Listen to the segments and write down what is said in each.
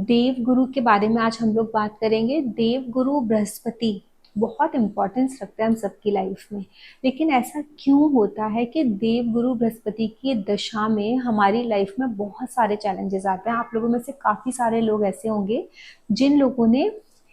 देव गुरु के बारे में आज हम लोग बात करेंगे। देव गुरु बृहस्पति बहुत इम्पोर्टेंस रखते हैं हम सबकी लाइफ में। लेकिन ऐसा क्यों होता है कि देव गुरु बृहस्पति की दशा में हमारी लाइफ में बहुत सारे चैलेंजेस आते हैं। आप लोगों में से काफ़ी सारे लोग ऐसे होंगे जिन लोगों ने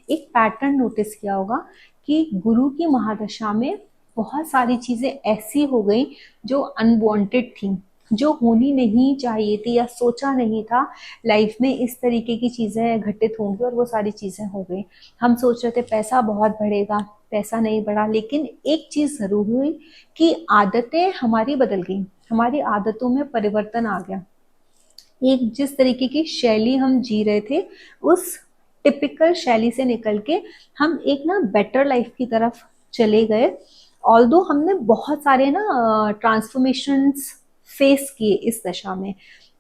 एक पैटर्न नोटिस किया होगा कि गुरु की महादशा में बहुत सारी चीज़ें ऐसी हो गई जो अनवांटेड थी, जो होनी नहीं चाहिए थी या सोचा नहीं था लाइफ में इस तरीके की चीज़ें घटित होंगी और वो सारी चीज़ें हो गई। हम सोच रहे थे पैसा बहुत बढ़ेगा, पैसा नहीं बढ़ा। लेकिन एक चीज़ ज़रूर हुई कि आदतें हमारी बदल गई, हमारी आदतों में परिवर्तन आ गया। एक जिस तरीके की शैली हम जी रहे थे उस टिपिकल शैली से निकल के हम एक ना बेटर लाइफ की तरफ चले गए। ऑल्दो हमने बहुत सारे ना ट्रांसफॉर्मेशंस फेस किए इस दशा में।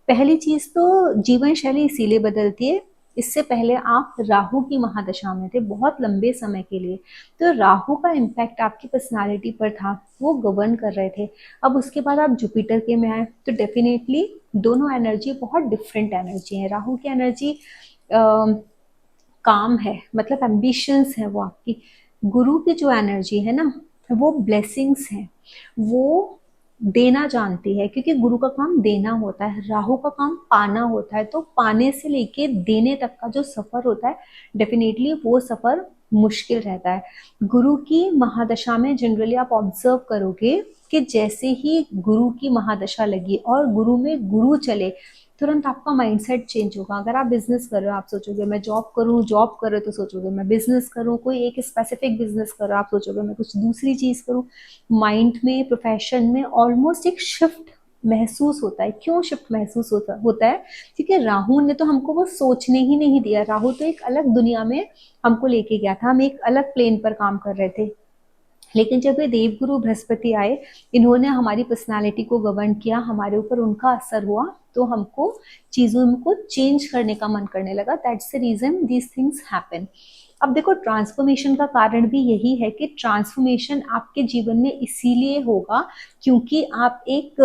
पहली चीज तो जीवन शैली इसीलिए बदलती है। इससे पहले आप राहु की महादशा में थे बहुत लंबे समय के लिए, तो राहु का इम्पैक्ट आपकी पर्सनालिटी पर था, वो गवर्न कर रहे थे। अब उसके बाद आप जुपिटर के में आए तो डेफिनेटली दोनों एनर्जी बहुत डिफरेंट एनर्जी है। राहु की एनर्जी काम है, मतलब एम्बिशंस है वो आपकी। गुरु की जो एनर्जी है ना वो ब्लेसिंग्स है, वो देना जानती है, क्योंकि गुरु का काम देना होता है, राहु का काम पाना होता है। तो पाने से लेके देने तक का जो सफर होता है डेफिनेटली वो सफर मुश्किल रहता है। गुरु की महादशा में जनरली आप ऑब्जर्व करोगे कि जैसे ही गुरु की महादशा लगी और गुरु में गुरु चले तुरंत आपका माइंडसेट चेंज होगा। अगर आप बिजनेस कर रहे हो आप सोचोगे मैं जॉब करूँ, जॉब कर रहे हो तो सोचोगे मैं बिजनेस करूँ, कोई एक स्पेसिफिक बिजनेस करो आप सोचोगे मैं कुछ दूसरी चीज करूँ। माइंड में, प्रोफेशन में ऑलमोस्ट एक शिफ्ट महसूस होता है। क्यों शिफ्ट महसूस होता है? क्योंकि राहु ने तो हमको वो सोचने ही नहीं दिया। राहु तो एक अलग दुनिया में हमको लेके गया था, हम एक अलग प्लेन पर काम कर रहे थे। लेकिन जब ये देवगुरु बृहस्पति आए, इन्होंने हमारी पर्सनालिटी को गवर्न किया, हमारे ऊपर उनका असर हुआ, तो हमको चीजों को चेंज करने का मन करने लगा। That's the reason these things happen. अब देखो ट्रांसफॉर्मेशन का कारण भी यही है कि ट्रांसफॉर्मेशन आपके जीवन में इसीलिए होगा क्योंकि आप एक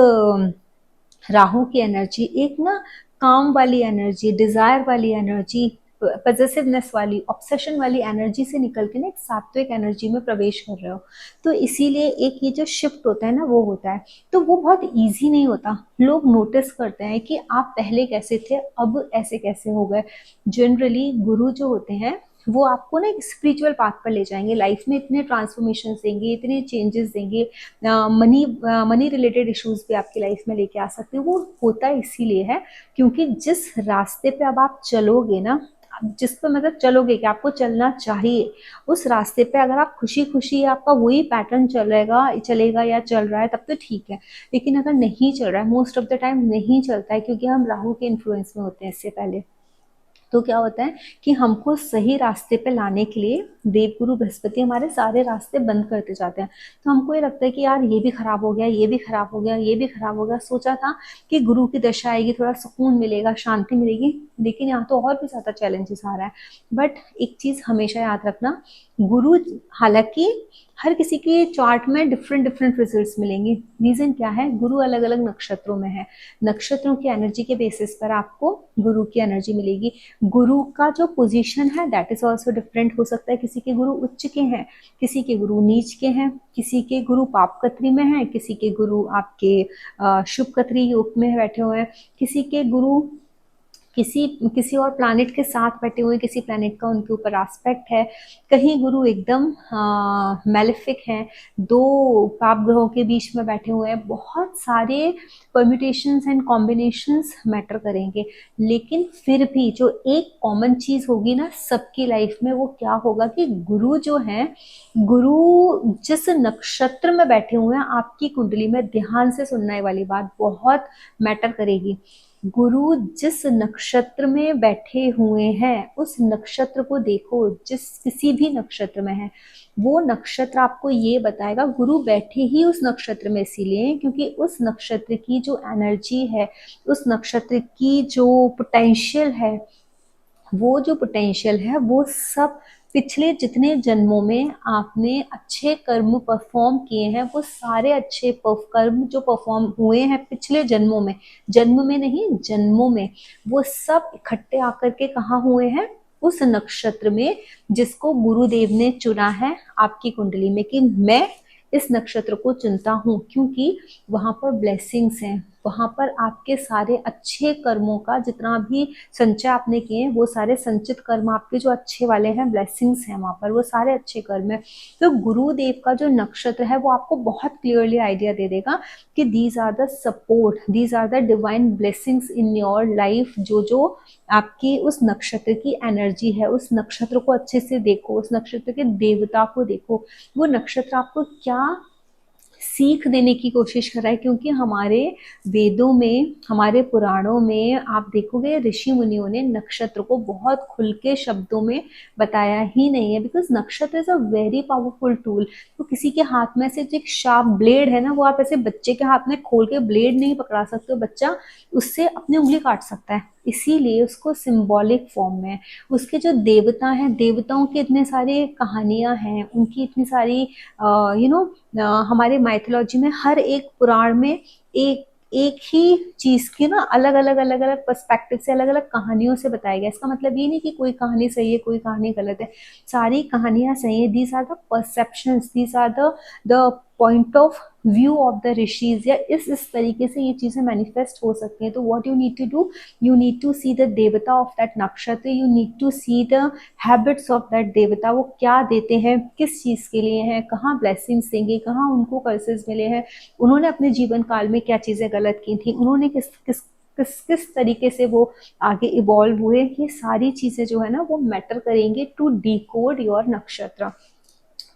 राहु की एनर्जी, एक ना काम वाली एनर्जी, डिजायर वाली एनर्जी, पजेसिवनेस वाली, ऑब्सेशन वाली एनर्जी से निकल के ना एक सात्विक एनर्जी में प्रवेश कर रहे हो। तो इसीलिए एक ये जो शिफ्ट होता है ना वो होता है। तो वो बहुत इजी नहीं होता। लोग नोटिस करते हैं कि आप पहले कैसे थे, अब ऐसे कैसे हो गए। जनरली गुरु जो होते हैं वो आपको ना एक स्पिरिचुअल पाथ पर ले जाएंगे, लाइफ में इतने ट्रांसफॉर्मेशन देंगे, इतने चेंजेस देंगे। मनी रिलेटेड इश्यूज भी आपकी लाइफ में लेके आ सकते हैं। वो होता इसीलिए है क्योंकि जिस रास्ते पे अब आप चलोगे ना, जिस पे मतलब चलोगे कि आपको चलना चाहिए, उस रास्ते पे अगर आप खुशी खुशी आपका वही पैटर्न चलेगा या चल रहा है तब तो ठीक है। लेकिन अगर नहीं चल रहा है, मोस्ट ऑफ द टाइम नहीं चलता है क्योंकि हम राहु के इन्फ्लुएंस में होते हैं इससे पहले। तो क्या होता है कि हमको सही रास्ते पे लाने के लिए देवगुरु बृहस्पति हमारे सारे रास्ते बंद करते जाते हैं। तो हमको ये लगता है कि यार ये भी खराब हो गया, ये भी खराब हो गया, ये भी खराब हो गया। सोचा था कि गुरु की दशा आएगी, थोड़ा सुकून मिलेगा, शांति मिलेगी, लेकिन यहाँ तो और भी ज्यादा चैलेंजेस आ रहा है। बट एक चीज हमेशा याद रखना, गुरु, हालांकि हर किसी के चार्ट में डिफरेंट डिफरेंट रिजल्ट्स मिलेंगे। रीजन क्या है? गुरु अलग अलग नक्षत्रों में है, नक्षत्रों की एनर्जी के बेसिस पर आपको गुरु की एनर्जी मिलेगी। गुरु का जो पोजीशन है दैट इज ऑल्सो डिफरेंट हो सकता है। किसी के गुरु उच्च के हैं, किसी के गुरु नीच के हैं, किसी के गुरु पाप कत्री में हैं, किसी के गुरु आपके शुभ कत्री योग में बैठे हुए हैं, किसी के गुरु किसी किसी और प्लैनेट के साथ बैठे हुए, किसी प्लैनेट का उनके ऊपर एस्पेक्ट है। कहीं गुरु एकदम मैलेफिक हैं, दो पाप ग्रहों के बीच में बैठे हुए हैं। बहुत सारे परम्यूटेशंस एंड कॉम्बिनेशंस मैटर करेंगे। लेकिन फिर भी जो एक कॉमन चीज होगी ना सबकी लाइफ में, वो क्या होगा कि गुरु जो है, गुरु जिस नक्षत्र में बैठे हुए हैं आपकी कुंडली में, ध्यान से सुनने वाली बात बहुत मैटर करेगी। गुरु जिस नक्षत्र में बैठे हुए हैं उस नक्षत्र को देखो, जिस किसी भी नक्षत्र में है वो नक्षत्र आपको ये बताएगा। गुरु बैठे ही उस नक्षत्र में इसीलिए हैं क्योंकि उस नक्षत्र की जो एनर्जी है, उस नक्षत्र की जो पोटेंशियल है, वो जो पोटेंशियल है वो सब पिछले जितने जन्मों में आपने अच्छे कर्म परफॉर्म किए हैं, वो सारे अच्छे कर्म जो परफॉर्म हुए हैं पिछले जन्मों में, जन्म में नहीं जन्मों में, वो सब इकट्ठे आकर के कहाँ हुए हैं, उस नक्षत्र में जिसको गुरुदेव ने चुना है आपकी कुंडली में, कि मैं इस नक्षत्र को चुनता हूँ क्योंकि वहां पर ब्लेसिंग्स हैं, वहां पर आपके सारे अच्छे कर्मों का जितना भी संचय आपने किए वो सारे संचित कर्म आपके जो अच्छे वाले हैं, ब्लेसिंग्स हैं वहां पर, वो सारे अच्छे कर्म है। तो गुरुदेव का जो नक्षत्र है वो आपको बहुत क्लियरली आइडिया दे देगा कि these are the support, these are the divine blessings in your life. जो जो आपकी उस नक्षत्र की एनर्जी है, उस नक्षत्र को अच्छे से देखो, उस नक्षत्र के देवता को देखो, वो नक्षत्र आपको क्या सीख देने की कोशिश कर रहा है। क्योंकि हमारे वेदों में, हमारे पुराणों में आप देखोगे ऋषि मुनियों ने नक्षत्र को बहुत खुल के शब्दों में बताया ही नहीं है, बिकॉज नक्षत्र is a very powerful tool. तो किसी के हाथ में से जो एक शार्प ब्लेड है ना, वो आप ऐसे बच्चे के हाथ में खोल के ब्लेड नहीं पकड़ा सकते हो, बच्चा उससे अपनी उंगली काट सकता है, इसीलिए उसको सिंबॉलिक फॉर्म में। उसके जो देवता हैं, देवताओं की इतने सारी कहानियां हैं, उनकी इतनी सारी हमारे माइथोलॉजी में हर एक पुराण में एक एक ही चीज की ना अलग अलग अलग अलग पर्सपेक्टिव से, अलग अलग कहानियों से बताया गया। इसका मतलब ये नहीं कि कोई कहानी सही है कोई कहानी गलत है, सारी कहानियां सही है। These are the perceptions, these are the point of view of the ऋषिज, या इस तरीके से ये चीजें मैनिफेस्ट हो सकती हैं। तो what you need to do, you need to see the देवता of that नक्षत्र, you need to see the habits of that देवता, वो क्या देते हैं, किस चीज के लिए हैं, कहाँ ब्लेसिंग्स देंगे, कहाँ उनको कर्सेस मिले हैं, उन्होंने अपने जीवन काल में क्या चीजें गलत की थी, उन्होंने किस किस किस किस तरीके से वो आगे इवॉल्व हुए, ये सारी चीजें जो है ना वो मैटर करेंगे टू डिकोड योर नक्षत्र।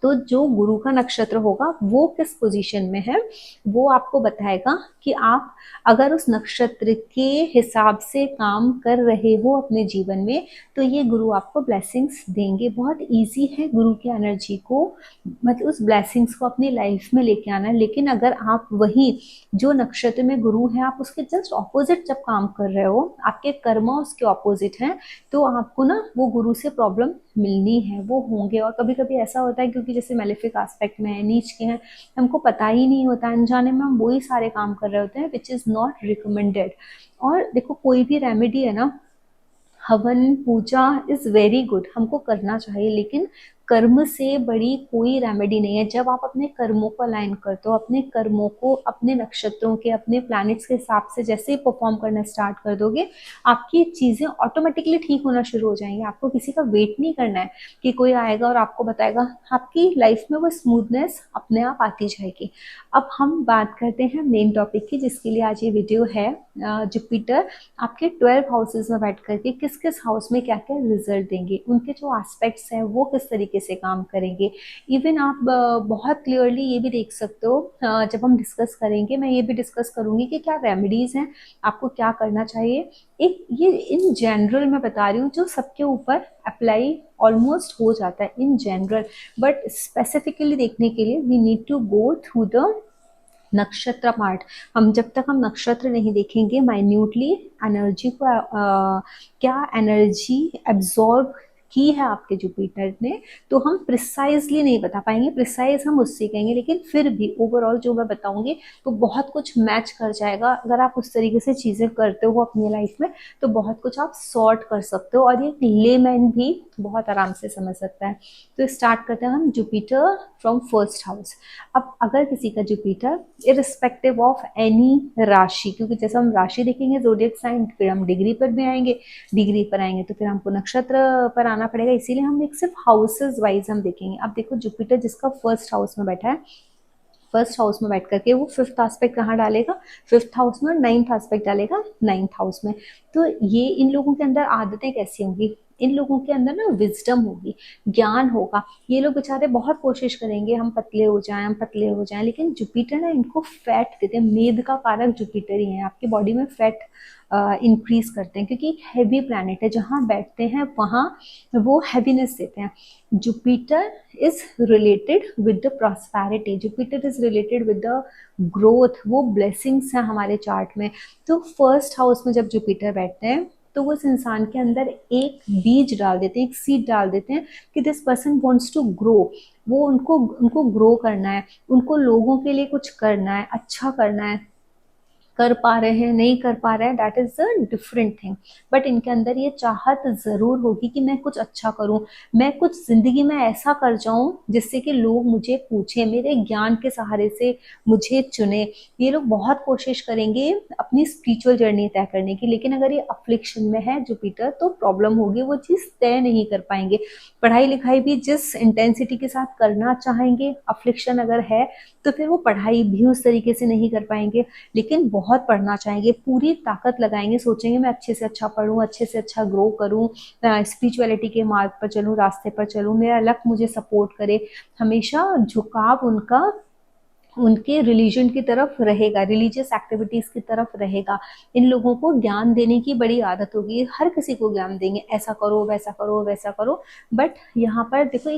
तो जो गुरु का नक्षत्र होगा वो किस पोजीशन में है, वो आपको बताएगा कि आप अगर उस नक्षत्र के हिसाब से काम कर रहे हो अपने जीवन में, तो ये गुरु आपको ब्लेसिंग्स देंगे। बहुत इजी है गुरु की एनर्जी को, मतलब उस ब्लेसिंग्स को अपनी लाइफ में लेके आना। लेकिन अगर आप वही जो नक्षत्र में गुरु है, आप उसके जस्ट ऑपोजिट जब काम कर रहे हो, आपके कर्म उसके ऑपोजिट हैं, तो आपको ना वो गुरु से प्रॉब्लम मिलनी है, वो होंगे। और कभी कभी ऐसा होता है क्योंकि जैसे मेलेफिक एस्पेक्ट में है, नीच के हैं, हमको पता ही नहीं होता, अनजाने में हम वही सारे काम कर रहे होते हैं विच इज नॉट रिकमेंडेड। और देखो कोई भी रेमेडी है ना, हवन पूजा इज वेरी गुड, हमको करना चाहिए, लेकिन कर्म से बड़ी कोई रेमेडी नहीं है। जब आप अपने कर्मों को अलाइन करते हो, अपने कर्मों को अपने नक्षत्रों के, अपने प्लैनेट्स के हिसाब से जैसे ही परफॉर्म करना स्टार्ट कर दोगे, आपकी चीजें ऑटोमेटिकली ठीक होना शुरू हो जाएंगी। आपको किसी का वेट नहीं करना है कि कोई आएगा और आपको बताएगा, आपकी लाइफ में वो स्मूथनेस अपने आप आती जाएगी। अब हम बात करते हैं मेन टॉपिक की, जिसके लिए आज ये वीडियो है। जुपिटर आपके 12 हाउसेज में बैठ करके किस किस हाउस में क्या क्या रिजल्ट देंगे, उनके जो एस्पेक्ट्स हैं वो किस तरीके से काम करेंगे। इवन आप बहुत क्लियरली ये भी देख सकते हो, जब हम डिस्कस करेंगे मैं ये भी डिस्कस करूंगी कि क्या रेमेडीज हैं, आपको क्या करना चाहिए। एक ये इन जनरल मैं बता रही हूँ, जो सबके ऊपर अप्लाई ऑलमोस्ट हो जाता है इन जनरल, बट स्पेसिफिकली देखने के लिए we need to go through the nakshatra part. हम जब तक हम नक्षत्र नहीं देखेंगे माइन्यूटली, एनर्जी को क्या एनर्जी एब्जॉर्ब की है आपके जुपिटर ने, तो हम प्रिसाइजली नहीं बता पाएंगे। प्रिसाइज हम उससे कहेंगे, लेकिन फिर भी ओवरऑल जो मैं बताऊंगी तो बहुत कुछ मैच कर जाएगा। अगर आप उस तरीके से चीजें करते हो अपनी लाइफ में, तो बहुत कुछ आप सॉर्ट कर सकते हो, और ये लेमैन भी बहुत आराम से समझ सकता है। तो स्टार्ट करते हैं हम जुपिटर फ्रॉम फर्स्ट हाउस। अब अगर किसी का जुपिटर इरिस्पेक्टिव ऑफ एनी राशि, क्योंकि जैसे हम राशि देखेंगे जोडिएक साइन, फिर हम डिग्री पर भी आएंगे, डिग्री पर आएंगे तो फिर हमको नक्षत्र पर आना पड़ेगा, इसीलिए हम एक सिर्फ हाउसेस वाइज हम देखेंगे। अब देखो जुपिटर जिसका फर्स्ट हाउस में बैठा है, फर्स्ट हाउस में बैठ करके वो फिफ्थ एस्पेक्ट कहाँ डालेगा, फिफ्थ हाउस में, नाइन्थ एस्पेक्ट डालेगा नाइन्थ हाउस में। तो ये इन लोगों के अंदर आदतें कैसी होंगी, इन लोगों के अंदर ना विजडम होगी, ज्ञान होगा। ये लोग बेचारे बहुत कोशिश करेंगे हम पतले हो जाएं, हम पतले हो जाएं, लेकिन जुपिटर ना इनको फैट देते हैं। मेद का कारक जुपिटर ही है, आपकी बॉडी में फैट इंक्रीज करते हैं, क्योंकि हैवी प्लैनेट है, जहाँ बैठते हैं वहाँ वो हैवीनेस देते हैं। Jupiter is related with the prosperity, Jupiter is related with the growth, वो ब्लेसिंग्स हैं हमारे चार्ट में। तो फर्स्ट हाउस में जब जुपिटर बैठते हैं तो वो उस इंसान के अंदर एक बीज डाल देते हैं, एक सीड डाल देते हैं कि this person wants to grow. वो उनको उनको ग्रो करना है, उनको लोगों के लिए कुछ करना है, अच्छा करना है। कर पा रहे हैं नहीं कर पा रहे हैं that is a different thing, but इनके अंदर ये चाहत जरूर होगी कि मैं कुछ अच्छा करूं, मैं कुछ जिंदगी में ऐसा कर जाऊं जिससे कि लोग मुझे पूछें, मेरे ज्ञान के सहारे से मुझे चुने। ये लोग बहुत कोशिश करेंगे अपनी स्पिरिचुअल जर्नी तय करने की, लेकिन अगर ये अफ्लिक्शन में है जुपिटर तो प्रॉब्लम होगी, वो चीज तय नहीं कर पाएंगे। पढ़ाई लिखाई भी जिस इंटेंसिटी के साथ करना चाहेंगे, अफ्लिक्शन अगर है तो फिर वो पढ़ाई भी उस तरीके से नहीं कर पाएंगे। लेकिन बहुत पढ़ना चाहेंगे, पूरी ताकत लगाएंगे, सोचेंगे मैं अच्छे से अच्छा पढूं, अच्छे से अच्छा ग्रो करूं, स्पिरिचुअलिटी के मार्ग पर चलूं, रास्ते पर चलूं, मेरा लक मुझे सपोर्ट करे। हमेशा झुकाव उनका उनके रिलीजन की तरफ रहेगा, रिलीजियस एक्टिविटीज की तरफ रहेगा। इन लोगों को ज्ञान देने की बड़ी आदत होगी, हर किसी को ज्ञान देंगे, ऐसा करो वैसा करो वैसा करो। बट यहाँ पर देखो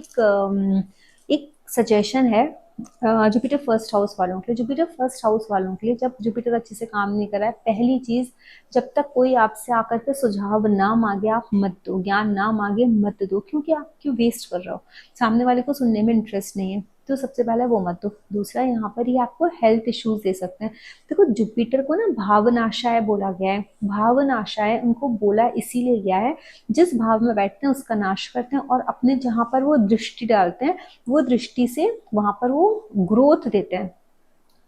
एक सजेशन है जुपिटर फर्स्ट हाउस वालों के लिए। जुपिटर फर्स्ट हाउस वालों के लिए जब जुपिटर अच्छे से काम नहीं कर रहा है, पहली चीज, जब तक कोई आपसे आकर के सुझाव ना मांगे आप मत दो, ज्ञान ना मांगे मत दो, क्योंकि आप क्यों वेस्ट कर रहे हो, सामने वाले को सुनने में इंटरेस्ट नहीं है, तो सबसे पहला वो मत दो। दूसरा, यहाँ पर ये आपको हेल्थ इश्यूज दे सकते हैं। देखो जुपिटर को ना भावनाशाय बोला गया है, भावनाशाय उनको बोला इसीलिए गया है, जिस भाव में बैठते हैं उसका नाश करते हैं, और अपने जहाँ पर वो दृष्टि डालते हैं वो दृष्टि से वहां पर वो ग्रोथ देते हैं।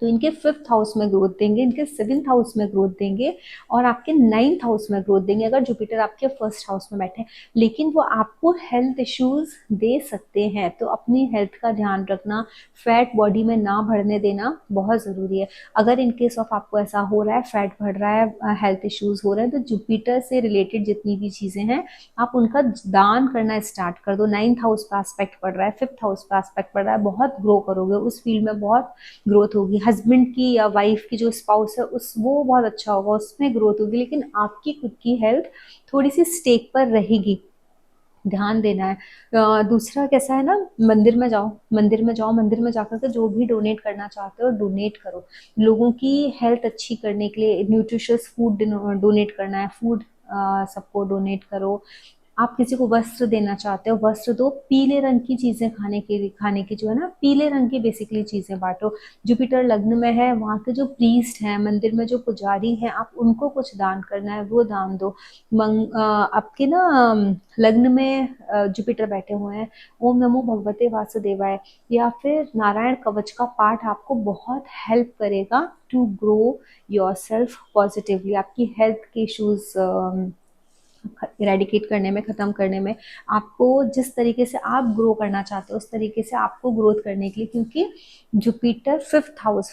तो इनके फिफ्थ हाउस में ग्रोथ देंगे, इनके सेवेंथ हाउस में ग्रोथ देंगे, और आपके नाइन्थ हाउस में ग्रोथ देंगे अगर जुपिटर आपके फर्स्ट हाउस में बैठे हैं। लेकिन वो आपको हेल्थ इश्यूज दे सकते हैं, तो अपनी हेल्थ का ध्यान रखना, फैट बॉडी में ना बढ़ने देना बहुत जरूरी है। अगर इन केस ऑफ आपको ऐसा हो रहा है, फैट बढ़ रहा है, हेल्थ इश्यूज हो रहे हैं, तो जुपिटर से रिलेटेड जितनी भी चीजें हैं आप उनका दान करना स्टार्ट कर दो। नाइन्थ हाउस का एस्पेक्ट पड़ रहा है, फिफ्थ हाउस का एस्पेक्ट पड़ रहा है, बहुत ग्रो करोगे उस फील्ड में, बहुत ग्रोथ होगी। हस्बैंड की या वाइफ की जो स्पाउस है उस वो बहुत अच्छा होगा, उसमें ग्रोथ होगी, लेकिन आपकी खुद की हेल्थ थोड़ी सी स्टेक पर रहेगी, ध्यान देना है। दूसरा कैसा है ना, मंदिर में जाओ, मंदिर में जाओ, मंदिर में जाकर के जो भी डोनेट करना चाहते हो डोनेट करो। लोगों की हेल्थ अच्छी करने के लिए न्यूट्रिशियस फूड डोनेट करना है, फूड सबको डोनेट करो। आप किसी को वस्त्र देना चाहते हो वस्त्र दो, पीले रंग की चीजें खाने की जो है ना, पीले रंग की बेसिकली चीजें बांटो। जुपिटर लग्न में है, वहाँ के जो प्रीस्ट हैं, मंदिर में जो पुजारी हैं, आप उनको कुछ दान करना है वो दान दो। आपके ना लग्न में जुपिटर बैठे हुए हैं, ओम नमो भगवते वासुदेवाय या फिर नारायण कवच का पाठ आपको बहुत हेल्प करेगा to grow yourself positively, आपकी हेल्थ के इश्यूज इरेडिकेट करने में, खत्म करने में। आपको जिस तरीके से आप ग्रो करना चाहते हो उस तरीके से आपको ग्रोथ करने के लिए, क्योंकि Jupiter fifth house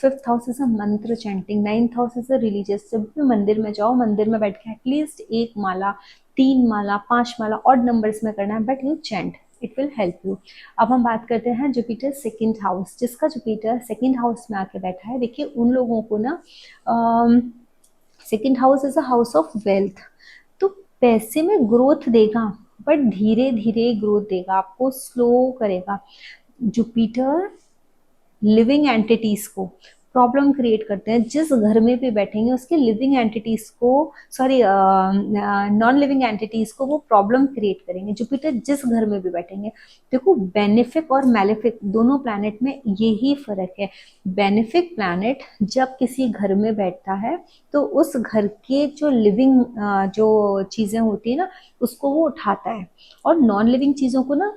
is a mantra chanting, ninth house is a religious. जब भी मंदिर में जाओ, मंदिर में बैठ के एटलीस्ट 1 माला, 3 माला, 5 माला ऑड नंबर्स में करना है, but you chant, it will help you. अब हम बात करते हैं जुपिटर सेकेंड हाउस, जिसका जुपिटर सेकेंड हाउस में आके बैठा है। देखिए उन लोगों को ना second house is a house of wealth, तो पैसे में ग्रोथ देगा, बट धीरे धीरे ग्रोथ देगा, आपको स्लो करेगा। जुपिटर लिविंग एंटिटीज को प्रॉब्लम क्रिएट करते हैं, जिस घर में भी बैठेंगे उसके लिविंग एंटिटीज को, सॉरी नॉन लिविंग एंटिटीज को वो प्रॉब्लम क्रिएट करेंगे, जुपिटर जिस घर में भी बैठेंगे। देखो बेनिफिक और मैलेफिक दोनों प्लैनेट में यही फर्क है। बेनिफिक प्लैनेट जब किसी घर में बैठता है तो उस घर के जो लिविंग जो चीजें होती है ना उसको वो उठाता है, और नॉन लिविंग चीजों को ना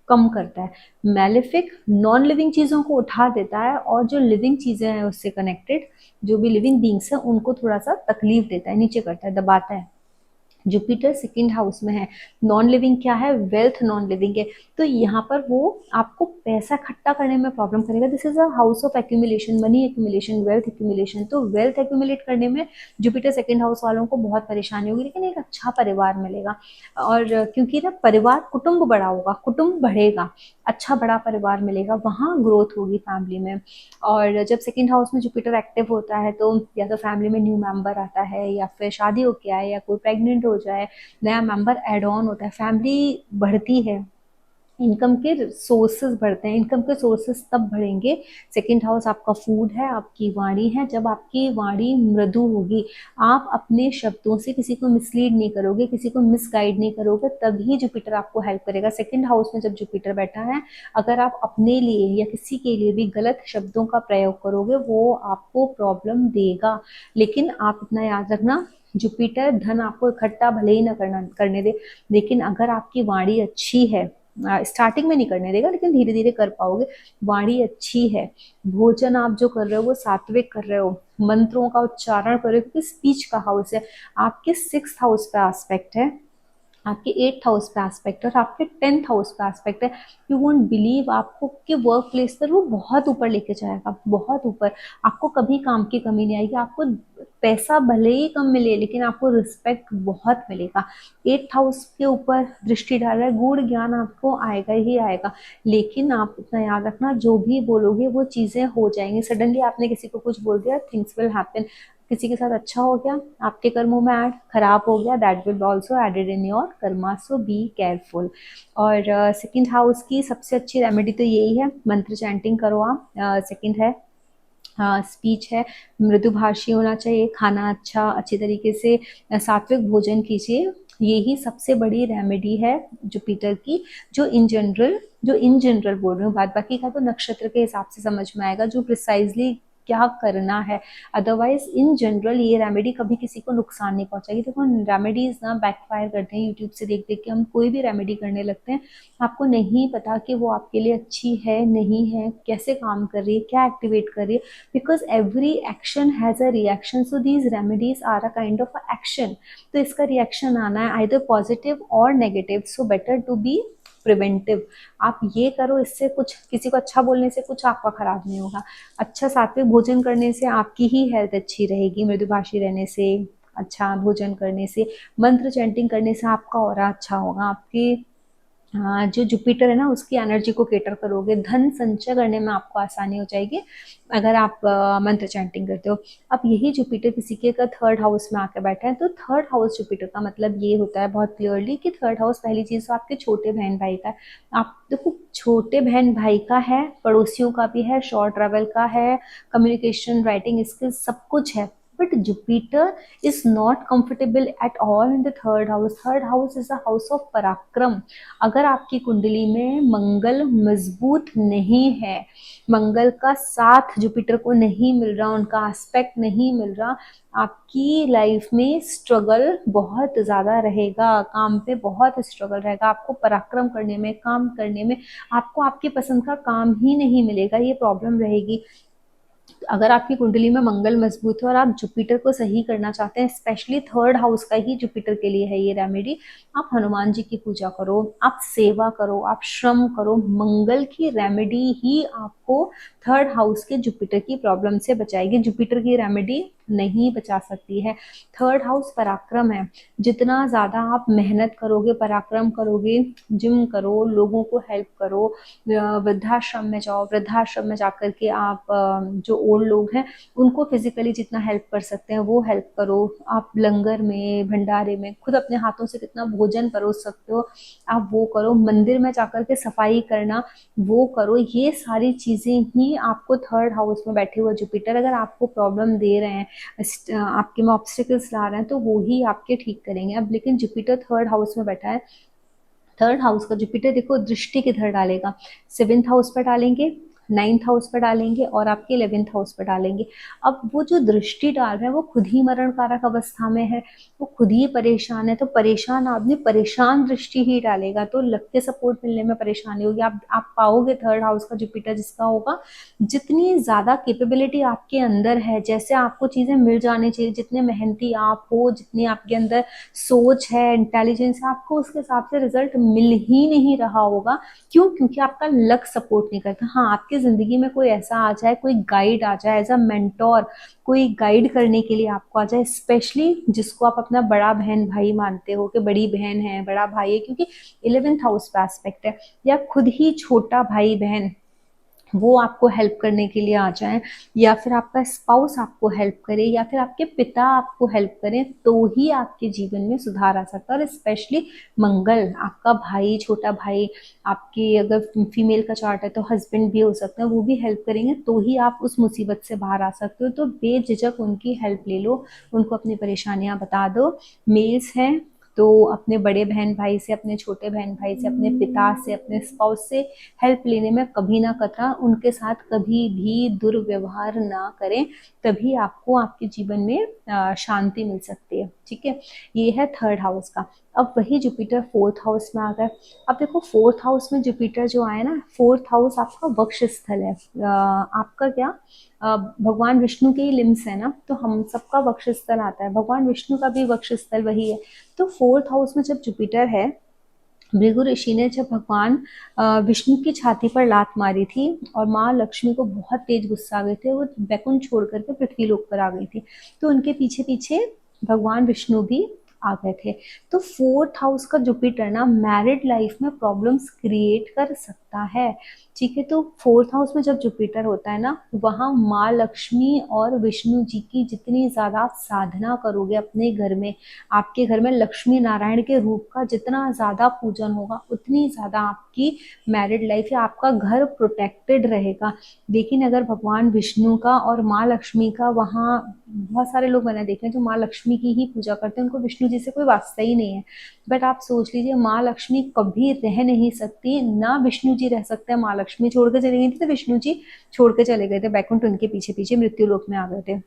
कम करता है। मैलेफिक नॉन लिविंग चीजों को उठा देता है, और जो लिविंग चीजें हैं उससे कनेक्टेड जो भी लिविंग बींग्स हैं उनको थोड़ा सा तकलीफ देता है, नीचे करता है, दबाता है। जुपिटर सेकेंड हाउस में है, नॉन लिविंग क्या है, वेल्थ नॉन लिविंग है, तो यहाँ पर वो आपको पैसा इकट्ठा करने में प्रॉब्लम करेगा। This is a house of accumulation, money accumulation, wealth accumulation. तो वेल्थ एक्यूमुलेट करने में जुपिटर सेकेंड हाउस वालों को बहुत परेशानी होगी, लेकिन एक अच्छा परिवार मिलेगा। और क्योंकि ना परिवार, कुटुंब बड़ा होगा, कुटुंब बढ़ेगा, अच्छा बड़ा परिवार मिलेगा, वहाँ ग्रोथ होगी फैमिली में। और जब सेकेंड हाउस में जुपिटर एक्टिव होता है तो या तो फैमिली में न्यू मेंबर आता है, या फिर शादी हो गया है, या कोई प्रेग्नेंट हो जाए, नया मेंबर एड ऑन होता है, फैमिली बढ़ती है, इनकम के सोर्सेज बढ़ते हैं। इनकम के सोर्सेज तब बढ़ेंगे, सेकंड हाउस आपका फूड है, आपकी वाणी है, जब आपकी वाणी मृदु होगी, आप अपने शब्दों से किसी को मिसलीड नहीं करोगे, किसी को मिसगाइड नहीं करोगे, तभी जुपिटर आपको हेल्प करेगा। सेकंड हाउस में जब जुपिटर बैठा है, अगर आप अपने लिए या किसी के लिए भी गलत शब्दों का प्रयोग करोगे, वो आपको प्रॉब्लम देगा। लेकिन आप इतना याद रखना, जुपिटर धन आपको इकट्ठा भले ही ना करने दे, लेकिन अगर आपकी वाणी अच्छी है, स्टार्टिंग में नहीं करने देगा, लेकिन धीरे धीरे कर पाओगे। वाणी अच्छी है, भोजन आप जो कर रहे हो वो सात्विक कर रहे हो, मंत्रों का उच्चारण कर रहे हो, क्योंकि स्पीच का हाउस है, आपके 6th हाउस पे एस्पेक्ट है, आपके 8th हाउस पे एस्पेक्ट है, और आपके 10th हाउस पे एस्पेक्ट है। यू वोंट बिलीव, आपको के वर्क प्लेस पर वो बहुत ऊपर लेके जाएगा, बहुत ऊपर। आपको कभी काम की कमी नहीं आएगी, आपको पैसा भले ही कम मिले, लेकिन आपको रिस्पेक्ट बहुत मिलेगा। 8th हाउस के ऊपर दृष्टि डाल रहा है, गुण ज्ञान आपको आएगा ही आएगा, लेकिन आप इतना याद रखना, जो भी बोलोगे वो चीजें हो जाएंगी। सडनली आपने किसी को कुछ बोल दिया, थिंग्स विल हैपन। किसी के साथ अच्छा हो गया, आपके कर्मों में ऐड, खराब हो गया, that will also added in your karma, so be careful. और सेकंड हाउस की सबसे अच्छी रेमेडी तो यही है, मंत्र चैंटिंग करो आप। सेकंड है, हाँ, स्पीच है, मृदुभाषी होना चाहिए, खाना अच्छा, अच्छी तरीके से सात्विक भोजन कीजिए। यही सबसे बड़ी रेमेडी है जुपिटर की, जो इन जनरल बोल रही हूँ, बाद बाकी का तो नक्षत्र के हिसाब से समझ में आएगा, जो प्रिसाइजली क्या करना है। अदरवाइज इन जनरल ये रेमेडी कभी किसी को नुकसान नहीं पहुंचाएगी। देखो, रेमेडीज ना बैकफायर करते हैं, यूट्यूब से देख देख के हम कोई भी रेमेडी करने लगते हैं, आपको नहीं पता कि वो आपके लिए अच्छी है नहीं है, कैसे काम कर रही है, क्या एक्टिवेट कर रही है, because every action has a reaction, so these remedies are a kind of a action. तो इसका रिएक्शन आना है आइदर पॉजिटिव और negative, so better to be preventive. आप ये करो, इससे कुछ, किसी को अच्छा बोलने से कुछ आपका खराब नहीं होगा, अच्छा सात्विक भोजन करने से आपकी ही हेल्थ अच्छी रहेगी, मृदुभाषी रहने से, अच्छा भोजन करने से, मंत्र चैंटिंग करने से आपका ऑरा अच्छा होगा, आपके हाँ, जो जुपिटर है ना उसकी एनर्जी को केटर करोगे, धन संचय करने में आपको आसानी हो जाएगी अगर आप मंत्र चैंटिंग करते हो। अब यही जुपिटर किसी के का 3rd हाउस में आकर बैठा है, तो 3rd हाउस जुपिटर का मतलब ये होता है बहुत क्लियरली कि 3rd हाउस पहली चीज तो आपके छोटे बहन भाई का है। आप देखो, छोटे बहन भाई का है, पड़ोसियों का भी है, शॉर्ट ट्रेवल का है, कम्युनिकेशन, राइटिंग स्किल्स, सब कुछ है। But Jupiter is not comfortable at all in the 3rd house. 3rd house is a house of पराक्रम। अगर आपकी कुंडली में मंगल मजबूत नहीं है, मंगल का साथ जुपिटर को नहीं मिल रहा, उनका एस्पेक्ट नहीं मिल रहा, आपकी लाइफ में स्ट्रगल बहुत ज्यादा रहेगा, काम पे बहुत स्ट्रगल रहेगा, आपको पराक्रम करने में, काम करने में, आपको आपकी पसंद का काम ही नहीं मिलेगा, ये प्रॉब्लम रहेगी। अगर आपकी कुंडली में मंगल मजबूत है और आप जुपिटर को सही करना चाहते हैं, स्पेशली 3rd हाउस का ही जुपिटर के लिए है ये रेमेडी, आप हनुमान जी की पूजा करो, आप सेवा करो, आप श्रम करो, मंगल की रेमेडी ही आपको 3rd हाउस के जुपिटर की प्रॉब्लम से बचाएगी, जुपिटर की रेमेडी नहीं बचा सकती है। 3rd हाउस पराक्रम है, जितना ज्यादा आप मेहनत करोगे, पराक्रम करोगे, जिम करो, लोगों को हेल्प करो, वृद्धाश्रम में जाओ, वृद्धाश्रम में जाकर के आप जो ओल्ड लोग हैं उनको फिजिकली जितना हेल्प कर सकते हैं वो हेल्प करो, आप लंगर में, भंडारे में खुद अपने हाथों से कितना भोजन परोस सकते हो आप वो करो, मंदिर में जाकर के सफाई करना वो करो। ये सारी चीजें ही आपको 3rd हाउस में बैठे हुए जुपिटर अगर आपको प्रॉब्लम दे रहे हैं, आपके में ऑब्स्टिकल्स ला रहे हैं, तो वो ही आपके ठीक करेंगे। अब लेकिन जुपिटर 3rd हाउस में बैठा है, 3rd हाउस का जुपिटर देखो दृष्टि किधर डालेगा, 7th हाउस पर डालेंगे, 9th हाउस पर डालेंगे और आपके 11th हाउस पर डालेंगे। अब वो जो दृष्टि डाल रहे हैं वो खुद ही मरण कारक अवस्था में है, वो खुद ही परेशान है, तो परेशान आदमी परेशान दृष्टि ही डालेगा, तो लक के सपोर्ट मिलने में परेशानी होगी। आप पाओगे 3rd हाउस का जुपिटर जिसका होगा, जितनी ज्यादा कैपेबिलिटी आपके अंदर है, जैसे आपको चीजें मिल जानी चाहिए, जितने मेहनती आप हो, जितनी आपके अंदर सोच है, इंटेलिजेंस है, आपको उसके हिसाब से रिजल्ट मिल ही नहीं रहा होगा। क्यों? क्योंकि आपका लक सपोर्ट नहीं करता। हाँ, आपकी जिंदगी में कोई ऐसा आ जाए, कोई गाइड आ जाए एज अ मेंटोर, कोई गाइड करने के लिए आपको आ जाए, स्पेशली जिसको आप अपना बड़ा बहन भाई मानते हो कि बड़ी बहन है, बड़ा भाई है, क्योंकि 11th हाउस पे एस्पेक्ट है, या खुद ही छोटा भाई बहन, वो आपको हेल्प करने के लिए आ जाएं, या फिर आपका स्पाउस आपको हेल्प करे, या फिर आपके पिता आपको हेल्प करें, तो ही आपके जीवन में सुधार आ सकता है। और स्पेशली मंगल, आपका भाई, छोटा भाई, आपकी अगर फीमेल का चार्ट है तो हस्बैंड भी हो सकता है, वो भी हेल्प करेंगे तो ही आप उस मुसीबत से बाहर आ सकते हो। तो बेझिझक उनकी हेल्प ले लो, उनको अपनी परेशानियां बता दो। मेल्स हैं तो अपने बड़े बहन भाई से, अपने छोटे बहन भाई से, अपने पिता से, अपने स्पाउस से हेल्प लेने में कभी ना कतरा, उनके साथ कभी भी दुर्व्यवहार ना करें, तभी आपको आपके जीवन में शांति मिल सकती है। ठीक है, ये है थर्ड हाउस का। अब वही जुपिटर फोर्थ हाउस में आ गए। अब देखो फोर्थ हाउस में जुपिटर जो आए ना, फोर्थ हाउस आपका वक्ष स्थल है। आपका क्या, भगवान विष्णु के ही लिम्स है ना, तो हम सबका वक्ष स्थल आता है, भगवान विष्णु का भी वक्ष स्थल वही है। तो फोर्थ हाउस में जब जुपिटर है, भृगु ऋषि ने जब भगवान विष्णु की छाती पर लात मारी थी और माँ लक्ष्मी को बहुत तेज गुस्सा आ गए थे, वो बैकुंठ छोड़ करके पृथ्वी लोक पर आ गई थी, तो उनके पीछे पीछे भगवान विष्णु भी आ गए थे। तो फोर्थ हाउस का जुपिटर ना मैरिड लाइफ में प्रॉब्लम्स क्रिएट कर सकता है। ठीक है, तो फोर्थ हाउस में जब जुपिटर होता है ना, वहां माँ लक्ष्मी और विष्णु जी की जितनी ज्यादा आप साधना करोगे अपने घर में, आपके घर में लक्ष्मी नारायण के रूप का जितना ज्यादा पूजन होगा, उतनी ज्यादा आपकी मैरिड लाइफ या आपका घर प्रोटेक्टेड रहेगा। लेकिन अगर भगवान विष्णु का और माँ लक्ष्मी का, वहाँ बहुत सारे लोग मैंने देखे हैं जो माँ लक्ष्मी की ही पूजा करते हैं, उनको विष्णु जी से कोई वास्ता ही नहीं है। बट आप सोच लीजिए, माँ लक्ष्मी कभी रह नहीं सकती, ना विष्णु जी रह सकते हैं। माँ लक्ष्मी छोड़ के चली गई थी तो विष्णु जी छोड़ के चले गए थे, बैकुंठ उनके पीछे पीछे मृत्यु लोक में आ गए थे।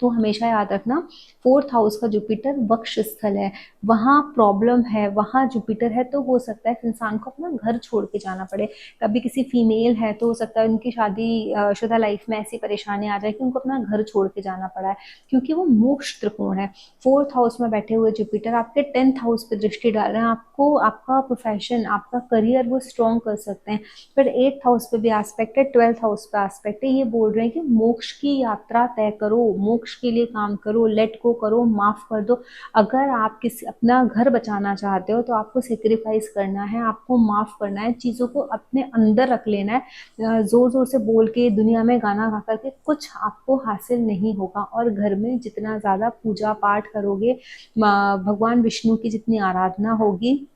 तो हमेशा याद रखना, फोर्थ हाउस का जुपिटर वक्ष स्थल है, वहां प्रॉब्लम है, वहां जुपिटर है, तो हो सकता है इंसान को अपना घर छोड़ के जाना पड़े। कभी किसी फीमेल है तो हो सकता है उनकी शादी शुदा लाइफ में ऐसी परेशानी आ जाए कि उनको अपना घर छोड़ के जाना पड़ा है, क्योंकि वो मोक्ष त्रिकोण है। फोर्थ हाउस में बैठे हुए जुपिटर आपके टेंथ हाउस पे दृष्टि डाल रहे हैं, आपको आपका प्रोफेशन, आपका करियर वो स्ट्रॉन्ग कर सकते हैं। फिर एट्थ हाउस पे भी एस्पेक्ट है, ट्वेल्थ हाउस पे एस्पेक्ट है, ये बोल रहे हैं कि मोक्ष की यात्रा तय करो, मोक्ष के लिए काम करो, लेट गो करो, माफ कर दो। अगर आप किसी अपना घर बचाना चाहते हो तो आपको सेक्रीफाइस करना है, आपको माफ करना है, चीजों को अपने अंदर रख लेना है। जोर जोर से बोल के दुनिया में गाना गा करके कुछ आपको हासिल नहीं होगा। और घर में जितना ज्यादा पूजा पाठ करोगे, भगवान विष्णु की जितनी आराधना होगी,